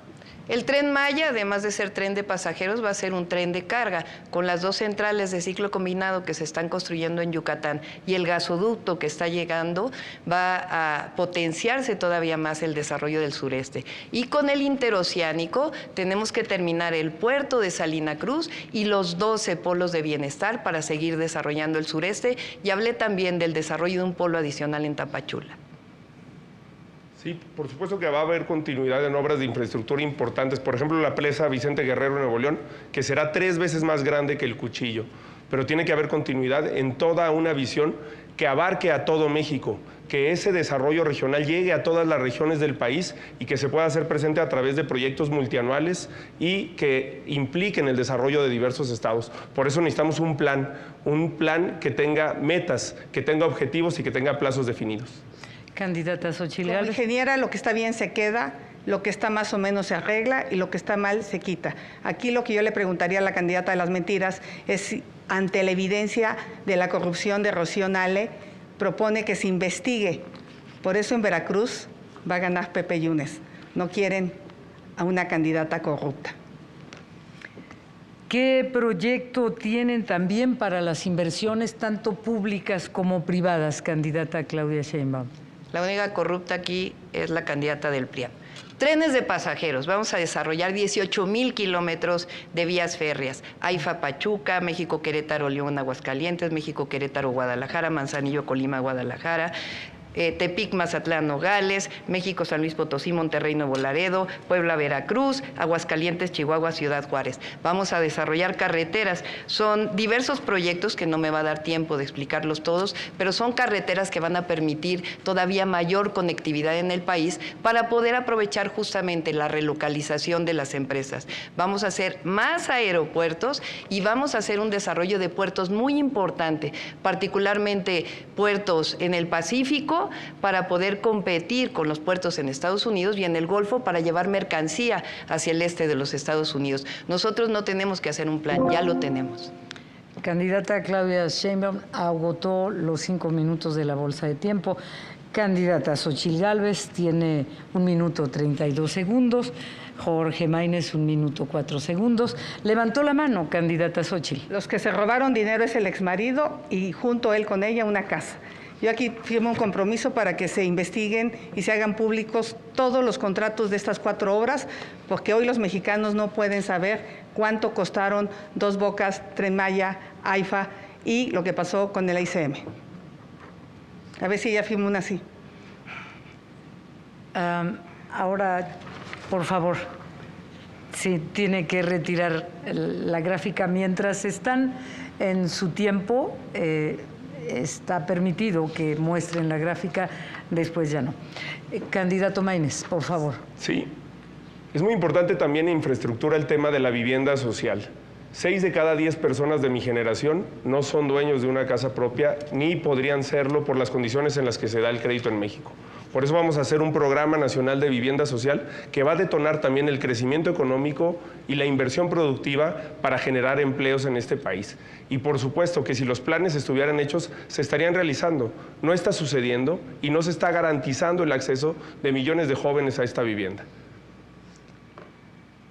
El Tren Maya, además de ser tren de pasajeros, va a ser un tren de carga, con las 2 centrales de ciclo combinado que se están construyendo en Yucatán y el gasoducto que está llegando, va a potenciarse todavía más el desarrollo del sureste. Y con el interoceánico tenemos que terminar el puerto de Salina Cruz y los 12 polos de bienestar para seguir desarrollando el sureste, y hablé también del desarrollo de un polo adicional en Tapachula. Sí, por supuesto que va a haber continuidad en obras de infraestructura importantes, por ejemplo la presa Vicente Guerrero en Nuevo León, que será 3 veces más grande que el Cuchillo, pero tiene que haber continuidad en toda una visión que abarque a todo México, que ese desarrollo regional llegue a todas las regiones del país y que se pueda hacer presente a través de proyectos multianuales y que impliquen el desarrollo de diversos estados. Por eso necesitamos un plan que tenga metas, que tenga objetivos y que tenga plazos definidos. Candidata Xochitl Como Gálvez. ingeniera, lo que está bien se queda, lo que está más o menos se arregla y lo que está mal se quita. Aquí lo que yo le preguntaría a la candidata de las mentiras es si, ante la evidencia de la corrupción de Rocío Nale, propone que se investigue. Por eso en Veracruz va a ganar Pepe Yunes. No quieren a una candidata corrupta. ¿Qué proyecto tienen también para las inversiones tanto públicas como privadas, candidata Claudia Sheinbaum? La única corrupta aquí es la candidata del PRIAN. Trenes de pasajeros. Vamos a desarrollar 18,000 kilómetros de vías férreas. AIFA Pachuca, México Querétaro León Aguascalientes, México Querétaro Guadalajara, Manzanillo Colima Guadalajara, Tepic, Mazatlán, Nogales, México, San Luis Potosí, Monterrey, Nuevo Laredo, Puebla, Veracruz, Aguascalientes, Chihuahua, Ciudad Juárez. Vamos a desarrollar carreteras. Son diversos proyectos que no me va a dar tiempo de explicarlos todos, pero son carreteras que van a permitir todavía mayor conectividad en el país para poder aprovechar justamente la relocalización de las empresas. Vamos a hacer más aeropuertos y vamos a hacer un desarrollo de puertos muy importante, particularmente puertos en el Pacífico, para poder competir con los puertos en Estados Unidos y en el Golfo para llevar mercancía hacia el este de los Estados Unidos. Nosotros no tenemos que hacer un plan, ya lo tenemos. Candidata Claudia Sheinbaum agotó los 5 minutos de la bolsa de tiempo. Candidata Xochitl Gálvez tiene 1 minuto 32 segundos. Jorge Maínez, 1 minuto 4 segundos. Levantó la mano, candidata Xochitl. Los que se robaron dinero es el exmarido y junto él con ella una casa. Yo aquí firmo un compromiso para que se investiguen y se hagan públicos todos los contratos de estas 4 obras, porque hoy los mexicanos no pueden saber cuánto costaron Dos Bocas, Tren Maya, AIFA y lo que pasó con el ICM. A ver si ya firmo una así. Ahora, por favor, si tiene que retirar la gráfica mientras están en su tiempo. Está permitido que muestren la gráfica, después ya no. Candidato Maínez, por favor. Sí. Es muy importante también en infraestructura el tema de la vivienda social. 6 de cada 10 personas de mi generación no son dueños de una casa propia ni podrían serlo por las condiciones en las que se da el crédito en México. Por eso vamos a hacer un programa nacional de vivienda social que va a detonar también el crecimiento económico y la inversión productiva para generar empleos en este país. Y por supuesto que si los planes estuvieran hechos, se estarían realizando. No está sucediendo y no se está garantizando el acceso de millones de jóvenes a esta vivienda.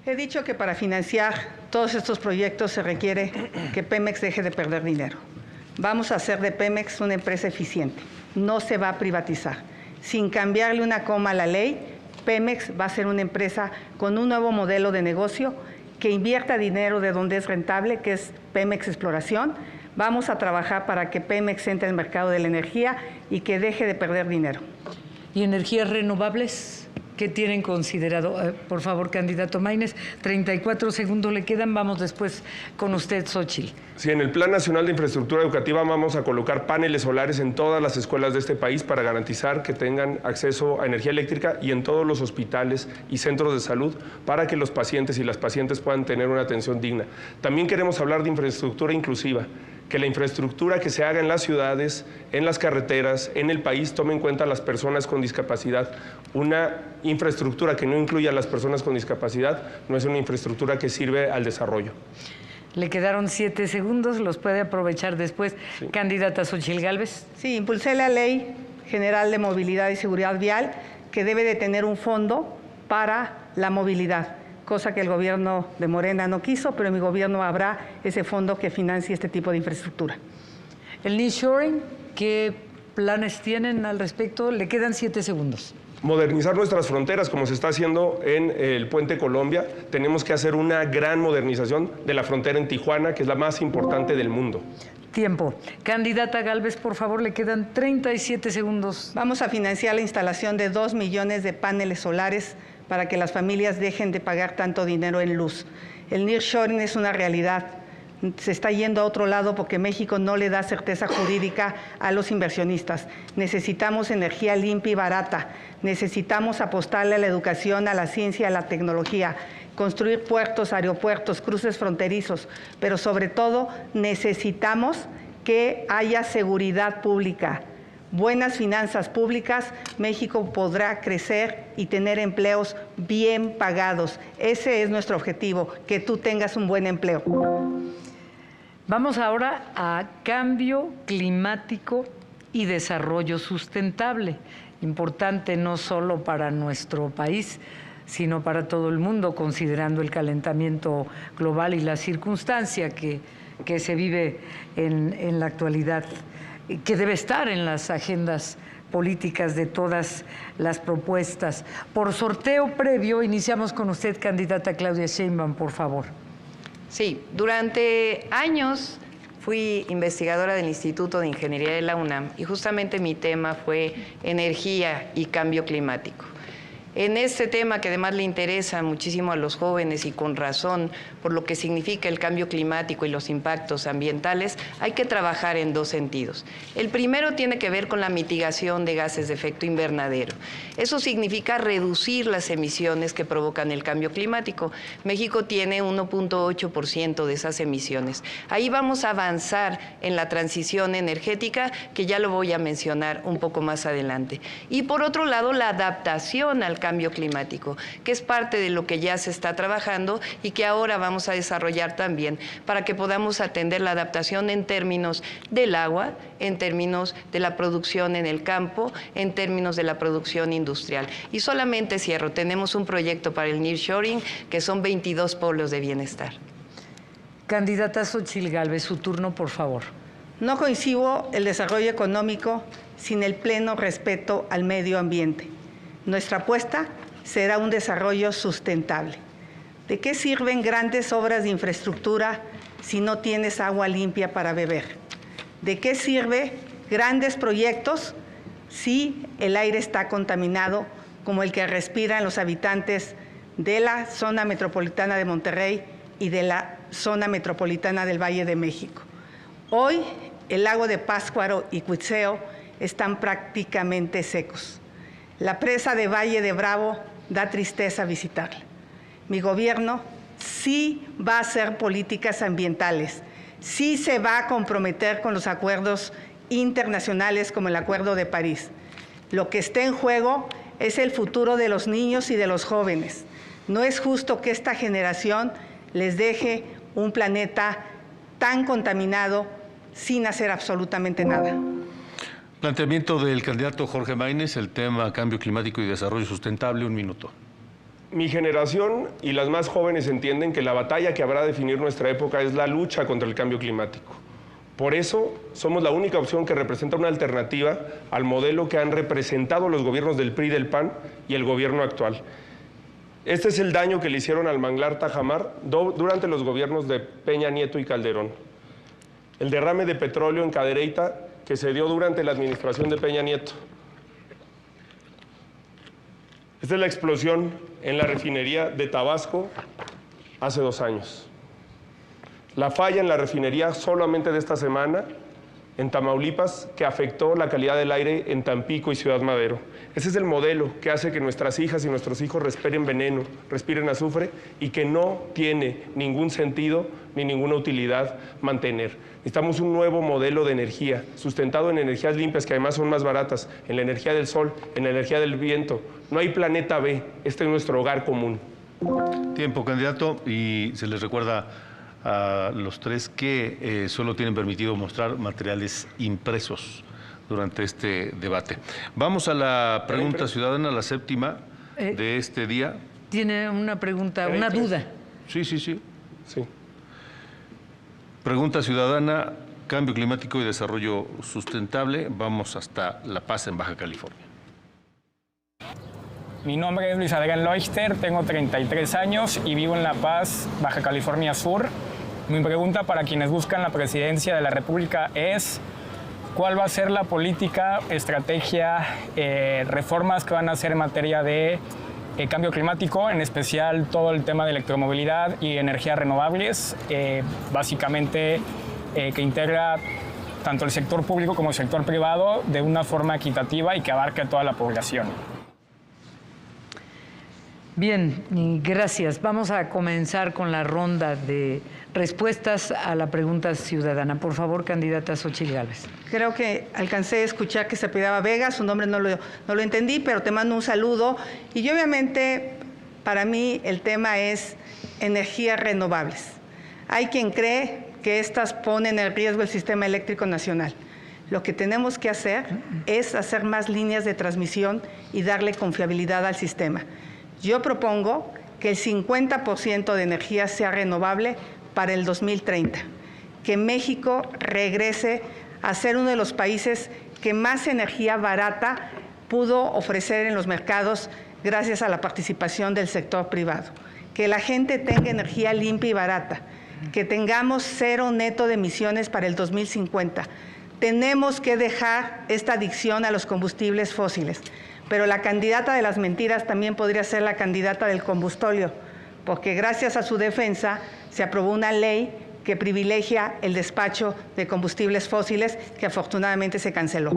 He dicho que para financiar todos estos proyectos se requiere que Pemex deje de perder dinero. Vamos a hacer de Pemex una empresa eficiente. No se va a privatizar. Sin cambiarle una coma a la ley, Pemex va a ser una empresa con un nuevo modelo de negocio que invierta dinero de donde es rentable, que es Pemex Exploración. Vamos a trabajar para que Pemex entre al mercado de la energía y que deje de perder dinero. ¿Y energías renovables? ¿Qué tienen considerado? Por favor, candidato Maínez, 34 segundos le quedan. Vamos después con usted, Xóchitl. Sí, en el Plan Nacional de Infraestructura Educativa vamos a colocar paneles solares en todas las escuelas de este país para garantizar que tengan acceso a energía eléctrica y en todos los hospitales y centros de salud para que los pacientes y las pacientes puedan tener una atención digna. También queremos hablar de infraestructura inclusiva, que la infraestructura que se haga en las ciudades, en las carreteras, en el país, tome en cuenta a las personas con discapacidad. Una infraestructura que no incluya a las personas con discapacidad no es una infraestructura que sirve al desarrollo. Le quedaron 7 segundos, los puede aprovechar después. Sí. Candidata Xóchitl Gálvez. Sí, impulsé la Ley General de Movilidad y Seguridad Vial, que debe de tener un fondo para la movilidad, cosa que el gobierno de Morena no quiso, pero en mi gobierno habrá ese fondo que financie este tipo de infraestructura. El nearshoring, ¿qué planes tienen al respecto? Le quedan 7 segundos. Modernizar nuestras fronteras, como se está haciendo en el Puente Colombia. Tenemos que hacer una gran modernización de la frontera en Tijuana, que es la más importante del mundo. Tiempo. Candidata Gálvez, por favor, le quedan 37 segundos. Vamos a financiar la instalación de 2 millones de paneles solares para que las familias dejen de pagar tanto dinero en luz. El nearshoring es una realidad. Se está yendo a otro lado porque México no le da certeza jurídica a los inversionistas. Necesitamos energía limpia y barata. Necesitamos apostarle a la educación, a la ciencia, a la tecnología, construir puertos, aeropuertos, cruces fronterizos, pero sobre todo necesitamos que haya seguridad pública. Buenas finanzas públicas, México podrá crecer y tener empleos bien pagados. Ese es nuestro objetivo, que tú tengas un buen empleo. Vamos ahora a cambio climático y desarrollo sustentable. Importante no solo para nuestro país, sino para todo el mundo, considerando el calentamiento global y la circunstancia que se vive en la actualidad, que debe estar en las agendas políticas de todas las propuestas. Por sorteo previo, iniciamos con usted, candidata Claudia Sheinbaum, por favor. Sí, durante años fui investigadora del Instituto de Ingeniería de la UNAM y justamente mi tema fue energía y cambio climático. En este tema, que además le interesa muchísimo a los jóvenes y con razón por lo que significa el cambio climático y los impactos ambientales, hay que trabajar en 2 sentidos. El primero tiene que ver con la mitigación de gases de efecto invernadero. Eso significa reducir las emisiones que provocan el cambio climático. México tiene 1.8% de esas emisiones. Ahí vamos a avanzar en la transición energética, que ya lo voy a mencionar un poco más adelante. Y por otro lado, la adaptación al cambio climático, que es parte de lo que ya se está trabajando y que ahora vamos a desarrollar también para que podamos atender la adaptación en términos del agua, en términos de la producción en el campo, en términos de la producción industrial. Y solamente cierro, tenemos un proyecto para el nearshoring que son 22 polos de bienestar. Candidata Xóchitl Gálvez, su turno, por favor. No concibo el desarrollo económico sin el pleno respeto al medio ambiente. Nuestra apuesta será un desarrollo sustentable. ¿De qué sirven grandes obras de infraestructura si no tienes agua limpia para beber? ¿De qué sirve grandes proyectos si el aire está contaminado, como el que respiran los habitantes de la zona metropolitana de Monterrey y de la zona metropolitana del Valle de México? Hoy, el lago de Pátzcuaro y Cuitzeo están prácticamente secos. La presa de Valle de Bravo da tristeza visitarla. Mi gobierno sí va a hacer políticas ambientales, sí se va a comprometer con los acuerdos internacionales como el Acuerdo de París. Lo que está en juego es el futuro de los niños y de los jóvenes. No es justo que esta generación les deje un planeta tan contaminado sin hacer absolutamente nada. Planteamiento del candidato Jorge Maínez, el tema cambio climático y desarrollo sustentable, 1 minuto. Mi generación y las más jóvenes entienden que la batalla que habrá de definir nuestra época es la lucha contra el cambio climático. Por eso somos la única opción que representa una alternativa al modelo que han representado los gobiernos del PRI y del PAN y el gobierno actual. Este es el daño que le hicieron al manglar Tajamar durante los gobiernos de Peña Nieto y Calderón. El derrame de petróleo en Cadereyta que se dio durante la administración de Peña Nieto. Esta es la explosión en la refinería de Tabasco hace 2 años. La falla en la refinería solamente de esta semana en Tamaulipas que afectó la calidad del aire en Tampico y Ciudad Madero. Ese es el modelo que hace que nuestras hijas y nuestros hijos respiren veneno, respiren azufre y que no tiene ningún sentido ni ninguna utilidad mantener. Necesitamos un nuevo modelo de energía, sustentado en energías limpias que además son más baratas, en la energía del sol, en la energía del viento. No hay planeta B, este es nuestro hogar común. Tiempo, candidato, y se les recuerda a los 3 que solo tienen permitido mostrar materiales impresos durante este debate. Vamos a la pregunta ciudadana, la 7ª de este día. Tiene una pregunta, una duda. Sí. Pregunta ciudadana, cambio climático y desarrollo sustentable. Vamos hasta La Paz, en Baja California. Mi nombre es Luis Adrián Leuchter, tengo 33 años y vivo en La Paz, Baja California Sur. Mi pregunta para quienes buscan la presidencia de la República es: ¿cuál va a ser la política, estrategia, reformas que van a hacer en materia de cambio climático, en especial todo el tema de electromovilidad y energías renovables, básicamente que integra tanto el sector público como el sector privado de una forma equitativa y que abarque a toda la población? Bien, gracias. Vamos a comenzar con la ronda de respuestas a la pregunta ciudadana. Por favor, candidata Xóchitl Gálvez. Creo que alcancé a escuchar que se apellidaba Vega, su nombre no lo entendí, pero te mando un saludo. Y obviamente, para mí, el tema es energías renovables. Hay quien cree que estas ponen en riesgo el sistema eléctrico nacional. Lo que tenemos que hacer es hacer más líneas de transmisión y darle confiabilidad al sistema. Yo propongo que el 50% de energía sea renovable para el 2030, que México regrese a ser uno de los países que más energía barata pudo ofrecer en los mercados gracias a la participación del sector privado, que la gente tenga energía limpia y barata, que tengamos 0 neto de emisiones para el 2050. Tenemos que dejar esta adicción a los combustibles fósiles. Pero la candidata de las mentiras también podría ser la candidata del combustóleo, porque gracias a su defensa se aprobó una ley que privilegia el despacho de combustibles fósiles, que afortunadamente se canceló.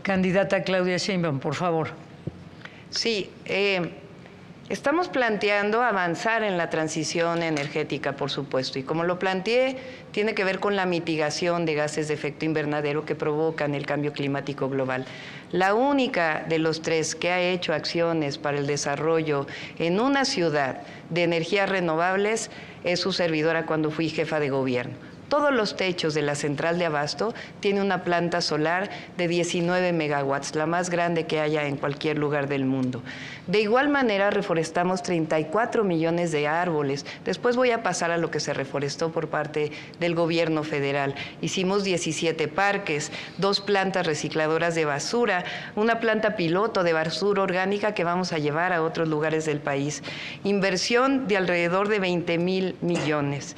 Candidata Claudia Sheinbaum, por favor. Sí, estamos planteando avanzar en la transición energética, por supuesto, y como lo planteé, tiene que ver con la mitigación de gases de efecto invernadero que provocan el cambio climático global. La única de los 3 que ha hecho acciones para el desarrollo en una ciudad de energías renovables es su servidora cuando fui jefa de gobierno. Todos los techos de la central de abasto tiene una planta solar de 19 megawatts, la más grande que haya en cualquier lugar del mundo. De igual manera, reforestamos 34 millones de árboles. Después voy a pasar a lo que se reforestó por parte del gobierno federal. Hicimos 17 parques, 2 plantas recicladoras de basura, una planta piloto de basura orgánica que vamos a llevar a otros lugares del país. Inversión de alrededor de 20,000 millones.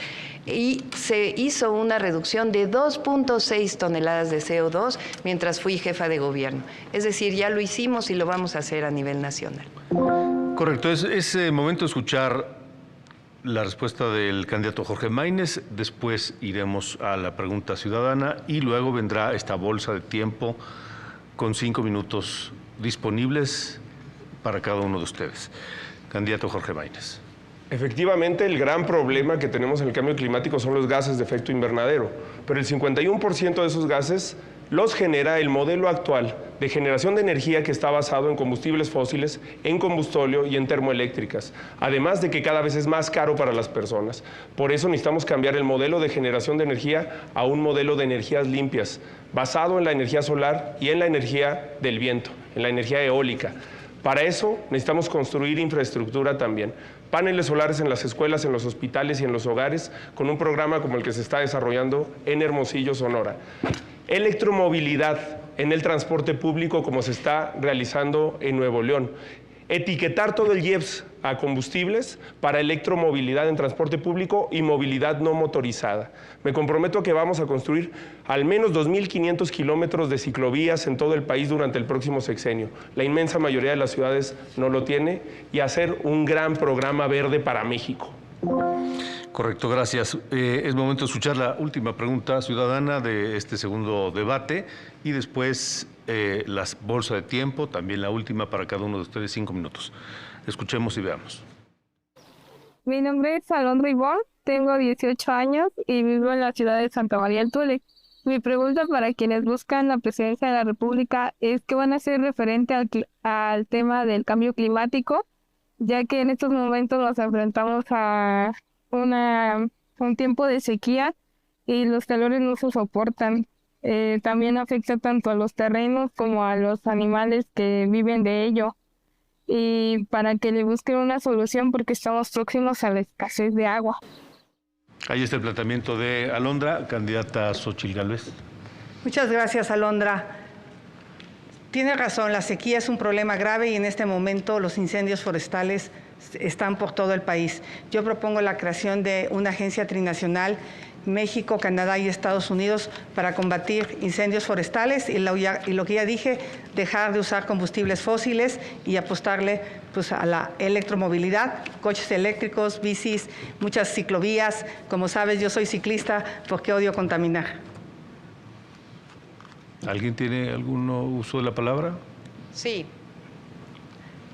Y se hizo una reducción de 2.6 toneladas de CO2 mientras fui jefa de gobierno. Es decir, ya lo hicimos y lo vamos a hacer a nivel nacional. Correcto, es momento de escuchar la respuesta del candidato Jorge Maínez, después iremos a la pregunta ciudadana y luego vendrá esta bolsa de tiempo con 5 minutos disponibles para cada uno de ustedes. Candidato Jorge Maínez. Efectivamente, el gran problema que tenemos en el cambio climático son los gases de efecto invernadero, pero el 51% de esos gases los genera el modelo actual de generación de energía que está basado en combustibles fósiles, en combustóleo y en termoeléctricas, además de que cada vez es más caro para las personas. Por eso necesitamos cambiar el modelo de generación de energía a un modelo de energías limpias, basado en la energía solar y en la energía del viento, en la energía eólica. Para eso necesitamos construir infraestructura también. Paneles solares en las escuelas, en los hospitales y en los hogares, con un programa como el que se está desarrollando en Hermosillo, Sonora. Electromovilidad en el transporte público, como se está realizando en Nuevo León. Etiquetar todo el IEPS a combustibles para electromovilidad en transporte público y movilidad no motorizada. Me comprometo a que vamos a construir al menos 2.500 kilómetros de ciclovías en todo el país durante el próximo sexenio. La inmensa mayoría de las ciudades no lo tiene, y hacer un gran programa verde para México. Correcto, gracias. Es momento de escuchar la última pregunta ciudadana de este segundo debate y después las bolsas de tiempo, también la última para cada uno de ustedes, 5 minutos. Escuchemos y veamos. Mi nombre es Alondra Ivonne, tengo 18 años y vivo en la ciudad de Santa María del Tule. Mi pregunta para quienes buscan la presidencia de la República es qué van a hacer referente al tema del cambio climático, ya que en estos momentos nos enfrentamos a un tiempo de sequía y los calores no se soportan. También afecta tanto a los terrenos como a los animales que viven de ello. Y para que le busquen una solución porque estamos próximos a la escasez de agua. Ahí está el planteamiento de Alondra, candidata Xóchitl Gálvez. Muchas gracias, Alondra. Tiene razón, la sequía es un problema grave y en este momento los incendios forestales están por todo el país. Yo propongo la creación de una agencia trinacional, México, Canadá y Estados Unidos, para combatir incendios forestales y lo que ya dije, dejar de usar combustibles fósiles y apostarle pues, a la electromovilidad, coches eléctricos, bicis, muchas ciclovías. Como sabes, yo soy ciclista porque odio contaminar. ¿Alguien tiene algún uso de la palabra? Sí.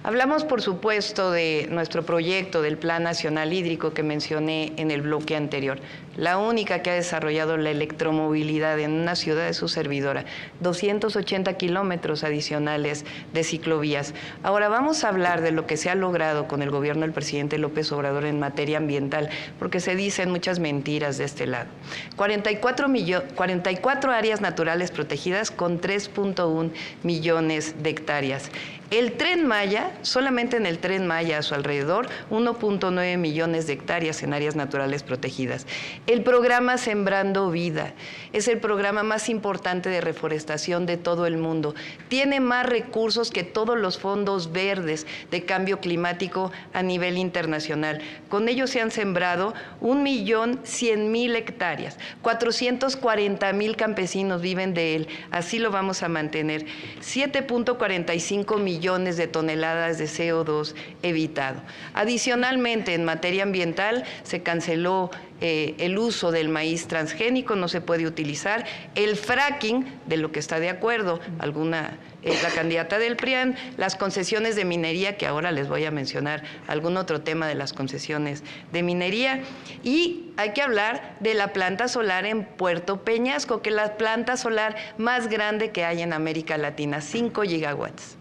Hablamos, por supuesto, de nuestro proyecto del Plan Nacional Hídrico que mencioné en el bloque anterior. La única que ha desarrollado la electromovilidad en una ciudad es su servidora. 280 kilómetros adicionales de ciclovías. Ahora vamos a hablar de lo que se ha logrado con el gobierno del presidente López Obrador en materia ambiental, porque se dicen muchas mentiras de este lado. 44 áreas naturales protegidas con 3.1 millones de hectáreas. El Tren Maya, solamente en el Tren Maya a su alrededor, 1.9 millones de hectáreas en áreas naturales protegidas. El programa Sembrando Vida es el programa más importante de reforestación de todo el mundo. Tiene más recursos que todos los fondos verdes de cambio climático a nivel internacional. Con ello se han sembrado 1.100.000 hectáreas. 440.000 campesinos viven de él. Así lo vamos a mantener. 7.45 millones de toneladas de CO2 evitado. Adicionalmente, en materia ambiental, se canceló el uso del maíz transgénico, no se puede utilizar. El fracking, de lo que está de acuerdo la candidata del PRIAN, las concesiones de minería, que ahora les voy a mencionar algún otro tema de las concesiones de minería. Y hay que hablar de la planta solar en Puerto Peñasco, que es la planta solar más grande que hay en América Latina, 5 gigawatts.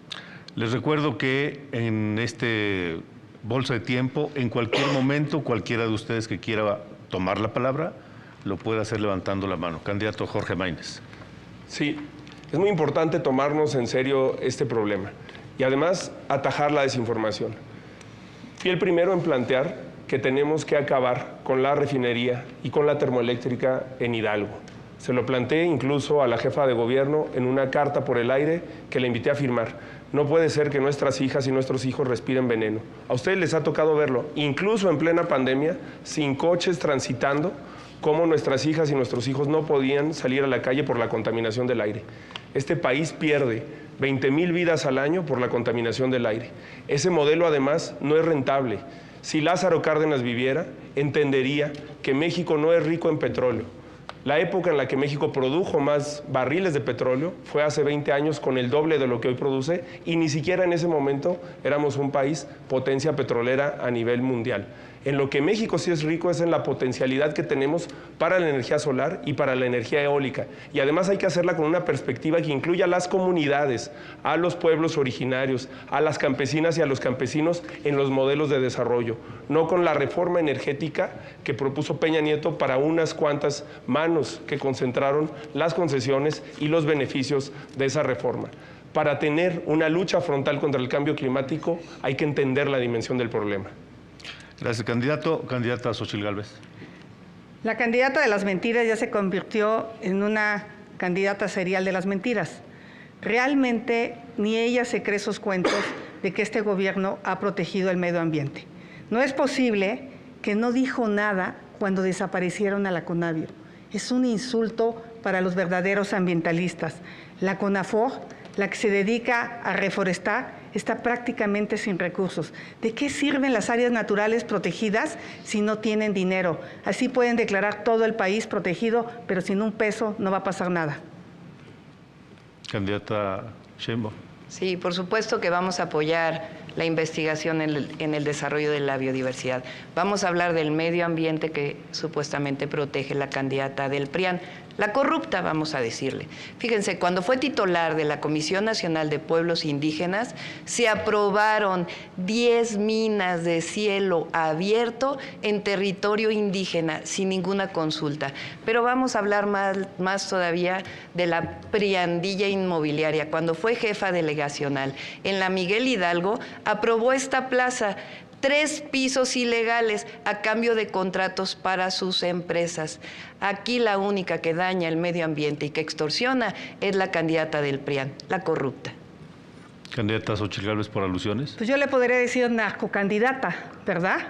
Les recuerdo que en este bolsa de tiempo, en cualquier momento, cualquiera de ustedes que quiera tomar la palabra, lo puede hacer levantando la mano. Candidato Jorge Maínez. Sí, es muy importante tomarnos en serio este problema y además atajar la desinformación. Fui el primero en plantear que tenemos que acabar con la refinería y con la termoeléctrica en Hidalgo. Se lo planteé incluso a la jefa de gobierno en una carta por el aire que le invité a firmar. No puede ser que nuestras hijas y nuestros hijos respiren veneno. A ustedes les ha tocado verlo, incluso en plena pandemia, sin coches transitando, cómo nuestras hijas y nuestros hijos no podían salir a la calle por la contaminación del aire. Este país pierde 20,000 vidas al año por la contaminación del aire. Ese modelo además no es rentable. Si Lázaro Cárdenas viviera, entendería que México no es rico en petróleo. La época en la que México produjo más barriles de petróleo fue hace 20 años con el doble de lo que hoy produce y ni siquiera en ese momento éramos un país potencia petrolera a nivel mundial. En lo que México sí es rico es en la potencialidad que tenemos para la energía solar y para la energía eólica. Y además hay que hacerla con una perspectiva que incluya a las comunidades, a los pueblos originarios, a las campesinas y a los campesinos en los modelos de desarrollo, no con la reforma energética que propuso Peña Nieto para unas cuantas manos que concentraron las concesiones y los beneficios de esa reforma. Para tener una lucha frontal contra el cambio climático hay que entender la dimensión del problema. Gracias, candidato. Candidata Xóchitl Gálvez. La candidata de las mentiras ya se convirtió en una candidata serial de las mentiras. Realmente ni ella se cree esos cuentos de que este gobierno ha protegido el medio ambiente. No es posible que no dijo nada cuando desaparecieron a la CONAVIO. Es un insulto para los verdaderos ambientalistas. La CONAFOR, la que se dedica a reforestar, está prácticamente sin recursos. ¿De qué sirven las áreas naturales protegidas si no tienen dinero? Así pueden declarar todo el país protegido, pero sin un peso no va a pasar nada. Candidata Sheinbaum. Sí, por supuesto que vamos a apoyar la investigación en el desarrollo de la biodiversidad. Vamos a hablar del medio ambiente que supuestamente protege la candidata del PRIAN. La corrupta, vamos a decirle. Fíjense, cuando fue titular de la Comisión Nacional de Pueblos Indígenas, se aprobaron 10 minas de cielo abierto en territorio indígena, sin ninguna consulta. Pero vamos a hablar más todavía de la priandilla inmobiliaria. Cuando fue jefa delegacional en la Miguel Hidalgo, aprobó esta plaza, 3 pisos ilegales a cambio de contratos para sus empresas. Aquí la única que daña el medio ambiente y que extorsiona es la candidata del PRIAN, la corrupta. Candidata Xóchitl Gálvez, por alusiones. Pues yo le podría decir narcocandidata, ¿verdad?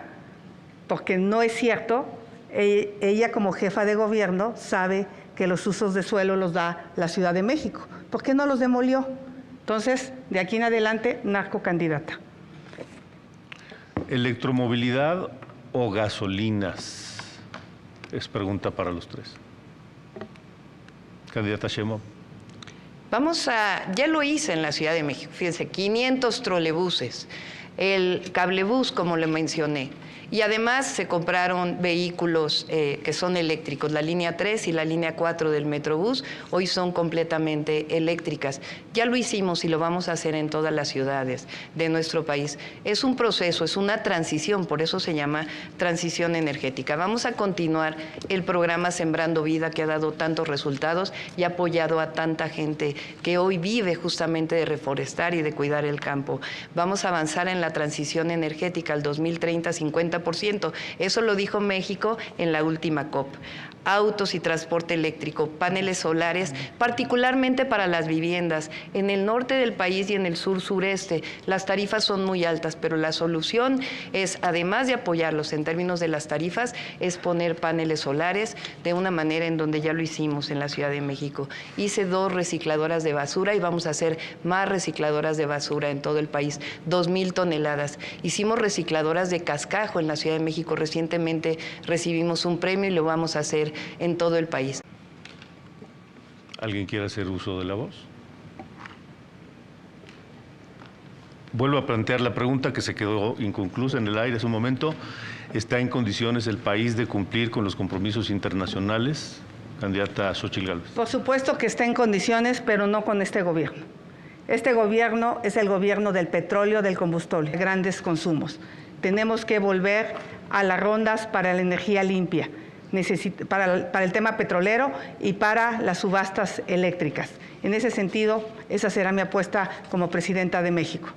Porque no es cierto. Ella como jefa de gobierno sabe que los usos de suelo los da la Ciudad de México. ¿Por qué no los demolió? Entonces, de aquí en adelante, narcocandidata. ¿Electromovilidad o gasolinas? Es pregunta para los tres. Candidata Sheinbaum. Ya lo hice en la Ciudad de México, fíjense, 500 trolebuses, el cablebús, como le mencioné. Y además se compraron vehículos que son eléctricos. La línea 3 y la línea 4 del Metrobús hoy son completamente eléctricas. Ya lo hicimos y lo vamos a hacer en todas las ciudades de nuestro país. Es un proceso, es una transición, por eso se llama transición energética. Vamos a continuar el programa Sembrando Vida, que ha dado tantos resultados y ha apoyado a tanta gente que hoy vive justamente de reforestar y de cuidar el campo. Vamos a avanzar en la transición energética al 2030, 50%. Eso lo dijo México en la última COP. Autos y transporte eléctrico, paneles solares, particularmente para las viviendas. En el norte del país y en el sur-sureste las tarifas son muy altas, pero la solución es, además de apoyarlos en términos de las tarifas, es poner paneles solares de una manera en donde ya lo hicimos en la Ciudad de México. Hice 2 recicladoras de basura y vamos a hacer más recicladoras de basura en todo el país, 2,000 toneladas. Hicimos recicladoras de cascajo en la Ciudad de México. Recientemente recibimos un premio y lo vamos a hacer en todo el país. ¿Alguien quiere hacer uso de la voz? Vuelvo a plantear la pregunta que se quedó inconclusa en el aire hace un momento. ¿Está en condiciones el país de cumplir con los compromisos internacionales? Candidata Xóchitl Gálvez. Por supuesto que está en condiciones, pero no con este gobierno. Este gobierno es el gobierno del petróleo, del combustible, grandes consumos. Tenemos que volver a las rondas para la energía limpia. para el tema petrolero y para las subastas eléctricas. En ese sentido, esa será mi apuesta como presidenta de México.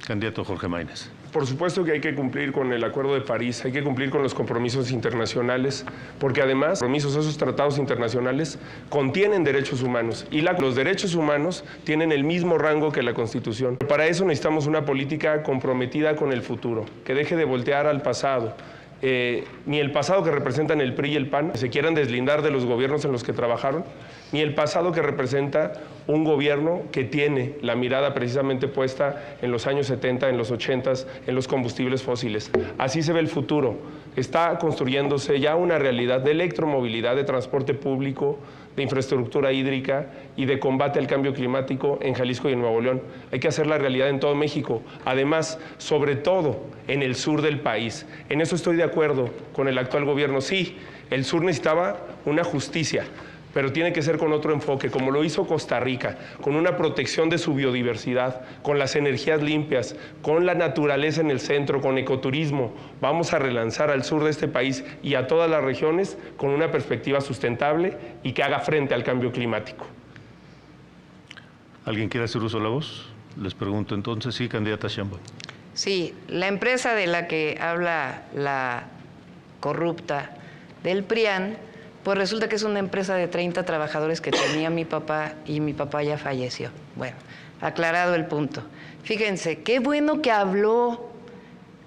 Candidato Jorge Maínez. Por supuesto que hay que cumplir con el Acuerdo de París, hay que cumplir con los compromisos internacionales, porque además esos tratados internacionales contienen derechos humanos y los derechos humanos tienen el mismo rango que la Constitución. Para eso necesitamos una política comprometida con el futuro, que deje de voltear al pasado. Ni el pasado que representan el PRI y el PAN se quieran deslindar de los gobiernos en los que trabajaron, ni el pasado que representa un gobierno que tiene la mirada precisamente puesta en los años 70, en los 80, en los combustibles fósiles. Así se ve el futuro. Está construyéndose ya una realidad de electromovilidad, de transporte público, de infraestructura hídrica y de combate al cambio climático en Jalisco y en Nuevo León. Hay que hacer la realidad en todo México. Además, sobre todo en el sur del país. En eso estoy de acuerdo con el actual gobierno. Sí, el sur necesitaba una justicia, pero tiene que ser con otro enfoque, como lo hizo Costa Rica, con una protección de su biodiversidad, con las energías limpias, con la naturaleza en el centro, con ecoturismo. Vamos a relanzar al sur de este país y a todas las regiones con una perspectiva sustentable y que haga frente al cambio climático. ¿Alguien quiere hacer uso de la voz? Les pregunto entonces, sí, candidata Sheinbaum. Sí, la empresa de la que habla la corrupta del PRIAN, pues resulta que es una empresa de 30 trabajadores que tenía mi papá y mi papá ya falleció. Bueno, aclarado el punto. Fíjense, qué bueno que habló.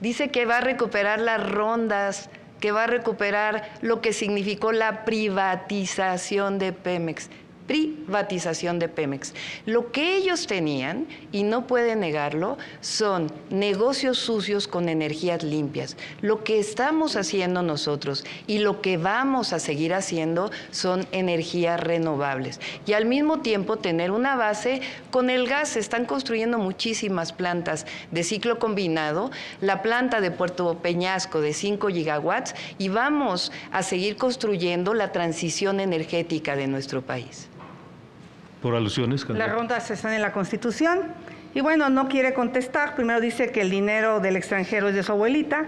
Dice que va a recuperar las rondas, que va a recuperar lo que significó la privatización de Pemex. Privatización de Pemex. Lo que ellos tenían, y no pueden negarlo, son negocios sucios con energías limpias. Lo que estamos haciendo nosotros y lo que vamos a seguir haciendo son energías renovables. Y al mismo tiempo tener una base con el gas. Están construyendo muchísimas plantas de ciclo combinado, la planta de Puerto Peñasco de 5 gigawatts, y vamos a seguir construyendo la transición energética de nuestro país. Por alusiones, Las rondas están en la Constitución y bueno, no quiere contestar. Primero dice que el dinero del extranjero es de su abuelita,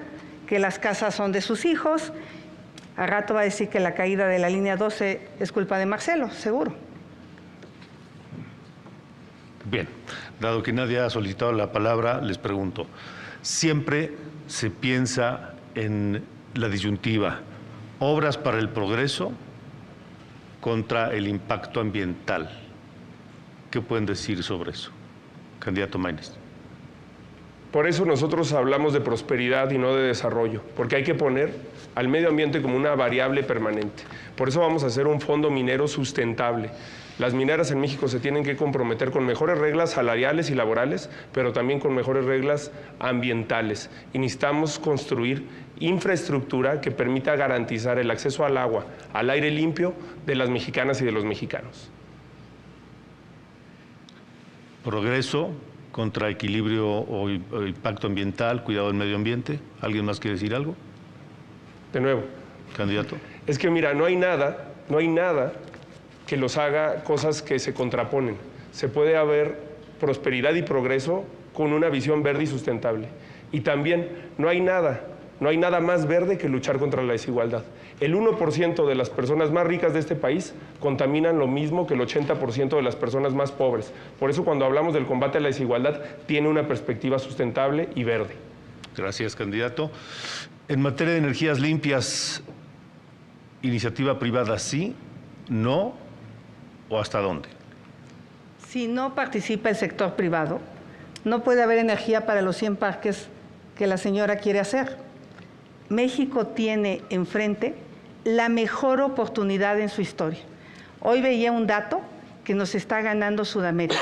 que las casas son de sus hijos. Al rato va a decir que la caída de la línea 12 es culpa de Marcelo, seguro. Bien, dado que nadie ha solicitado la palabra, les pregunto. Siempre se piensa en la disyuntiva, obras para el progreso contra el impacto ambiental. ¿Qué pueden decir sobre eso? Candidato Maínez. Por eso nosotros hablamos de prosperidad y no de desarrollo, porque hay que poner al medio ambiente como una variable permanente. Por eso vamos a hacer un fondo minero sustentable. Las mineras en México se tienen que comprometer con mejores reglas salariales y laborales, pero también con mejores reglas ambientales. Y necesitamos construir infraestructura que permita garantizar el acceso al agua, al aire limpio de las mexicanas y de los mexicanos. Progreso contra equilibrio o impacto ambiental, cuidado del medio ambiente. ¿Alguien más quiere decir algo? De nuevo. Candidato. Es que mira, no hay nada que los haga cosas que se contraponen. Se puede haber prosperidad y progreso con una visión verde y sustentable. Y también no hay nada más verde que luchar contra la desigualdad. El 1% de las personas más ricas de este país contaminan lo mismo que el 80% de las personas más pobres. Por eso cuando hablamos del combate a la desigualdad, tiene una perspectiva sustentable y verde. Gracias, candidato. En materia de energías limpias, ¿iniciativa privada sí, no o hasta dónde? Si no participa el sector privado, no puede haber energía para los 100 parques que la señora quiere hacer. México tiene enfrente la mejor oportunidad en su historia. Hoy veía un dato que nos está ganando Sudamérica.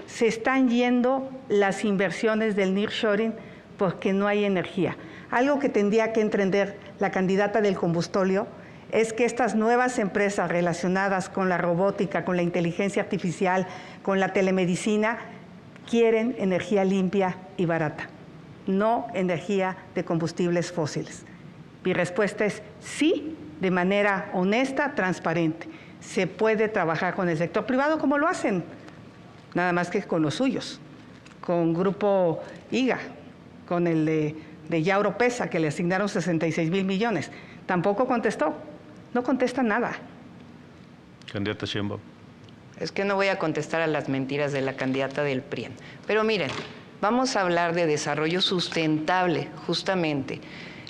Se están yendo las inversiones del nearshoring porque no hay energía. Algo que tendría que entender la candidata del combustóleo es que estas nuevas empresas relacionadas con la robótica, con la inteligencia artificial, con la telemedicina, quieren energía limpia y barata, no energía de combustibles fósiles. Mi respuesta es sí, de manera honesta, transparente. Se puede trabajar con el sector privado como lo hacen, nada más que con los suyos, con Grupo IGA, con el de Yauro Pesa, que le asignaron 66,000 millones. Tampoco contestó. No contesta nada. Candidata Sheinbaum. Es que no voy a contestar a las mentiras de la candidata del PRIAN. Pero miren, vamos a hablar de desarrollo sustentable, justamente.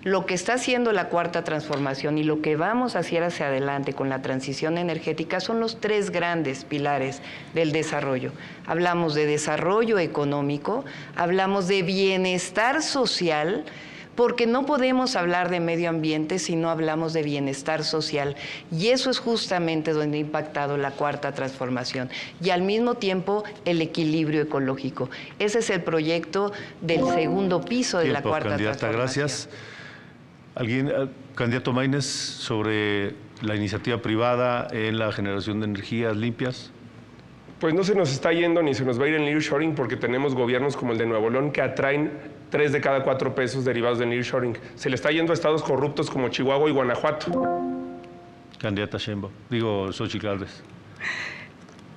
Lo que está haciendo la Cuarta Transformación y lo que vamos a hacer hacia adelante con la transición energética son los tres grandes pilares del desarrollo. Hablamos de desarrollo económico, hablamos de bienestar social, porque no podemos hablar de medio ambiente si no hablamos de bienestar social. Y eso es justamente donde ha impactado la Cuarta Transformación. Y al mismo tiempo, el equilibrio ecológico. Ese es el proyecto del segundo piso de la Cuarta candidata, Transformación. Gracias. ¿Alguien, candidato Maínez, sobre la iniciativa privada en la generación de energías limpias? Pues no se nos está yendo ni se nos va a ir el nearshoring porque tenemos gobiernos como el de Nuevo León que atraen 3 de cada 4 pesos derivados del nearshoring. Se le está yendo a estados corruptos como Chihuahua y Guanajuato. Candidata Sheinbaum, Xochitl Gálvez.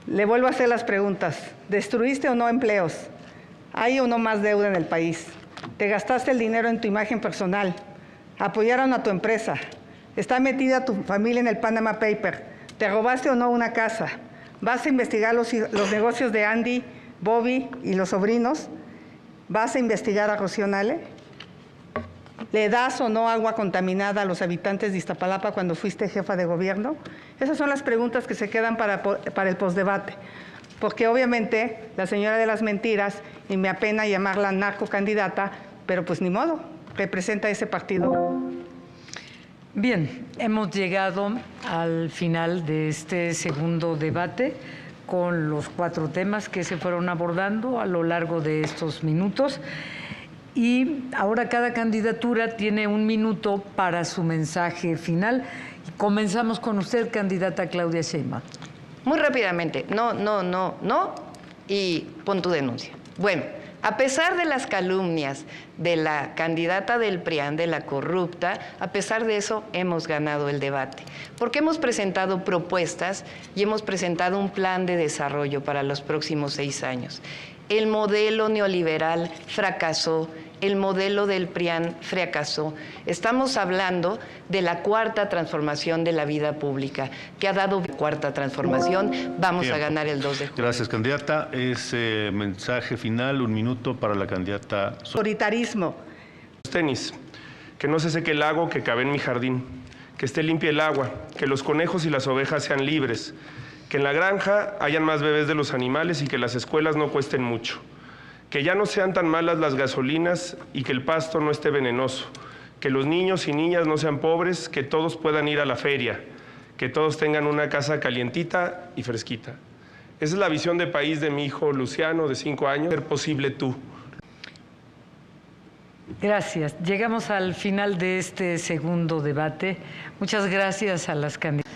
Le vuelvo a hacer las preguntas. ¿Destruiste o no empleos? ¿Hay o no más deuda en el país? ¿Te gastaste el dinero en tu imagen personal? ¿Apoyaron a tu empresa? ¿Está metida tu familia en el Panama Paper? ¿Te robaste o no una casa? ¿Vas a investigar los negocios de Andy, Bobby y los sobrinos? ¿Vas a investigar a Rocío Nale? ¿Le das o no agua contaminada a los habitantes de Iztapalapa cuando fuiste jefa de gobierno? Esas son las preguntas que se quedan para el postdebate. Porque obviamente la señora de las mentiras, y me apena llamarla narcocandidata, pero pues ni modo, representa ese partido. Bien, hemos llegado al final de este segundo debate con los 4 temas que se fueron abordando a lo largo de estos minutos. Y ahora cada candidatura tiene 1 minuto para su mensaje final. Comenzamos con usted, candidata Claudia Sheinbaum. Muy rápidamente, no, y pon tu denuncia. Bueno, a pesar de las calumnias de la candidata del PRIAN, de la corrupta, a pesar de eso hemos ganado el debate, porque hemos presentado propuestas y hemos presentado un plan de desarrollo para los próximos 6 años. El modelo neoliberal fracasó, el modelo del PRIAN fracasó. Estamos hablando de la Cuarta Transformación de la vida pública, que ha dado Cuarta Transformación. Vamos a ganar el 2 de junio. Gracias, candidata. Ese mensaje final, 1 minuto para la candidata. Autoritarismo. Tenis, que no se seque el lago que cabe en mi jardín, que esté limpia el agua, que los conejos y las ovejas sean libres, que en la granja hayan más bebés de los animales y que las escuelas no cuesten mucho. Que ya no sean tan malas las gasolinas y que el pasto no esté venenoso, que los niños y niñas no sean pobres, que todos puedan ir a la feria, que todos tengan una casa calientita y fresquita. Esa es la visión de país de mi hijo Luciano, de 5 años. Ser posible tú. Gracias. Llegamos al final de este segundo debate. Muchas gracias a las candidatas.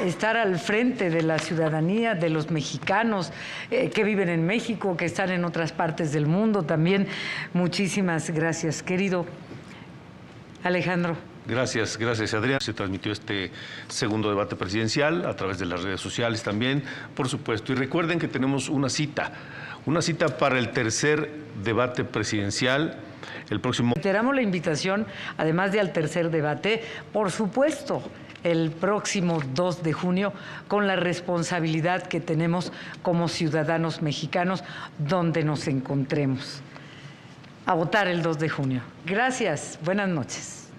Estar al frente de la ciudadanía, de los mexicanos que viven en México, que están en otras partes del mundo también. Muchísimas gracias, querido Alejandro. Gracias, Adrián. Se transmitió este segundo debate presidencial a través de las redes sociales también, por supuesto. Y recuerden que tenemos una cita para el tercer debate presidencial el próximo. Reiteramos la invitación, además de al tercer debate, por supuesto, el próximo 2 de junio, con la responsabilidad que tenemos como ciudadanos mexicanos donde nos encontremos. A votar el 2 de junio. Gracias. Buenas noches.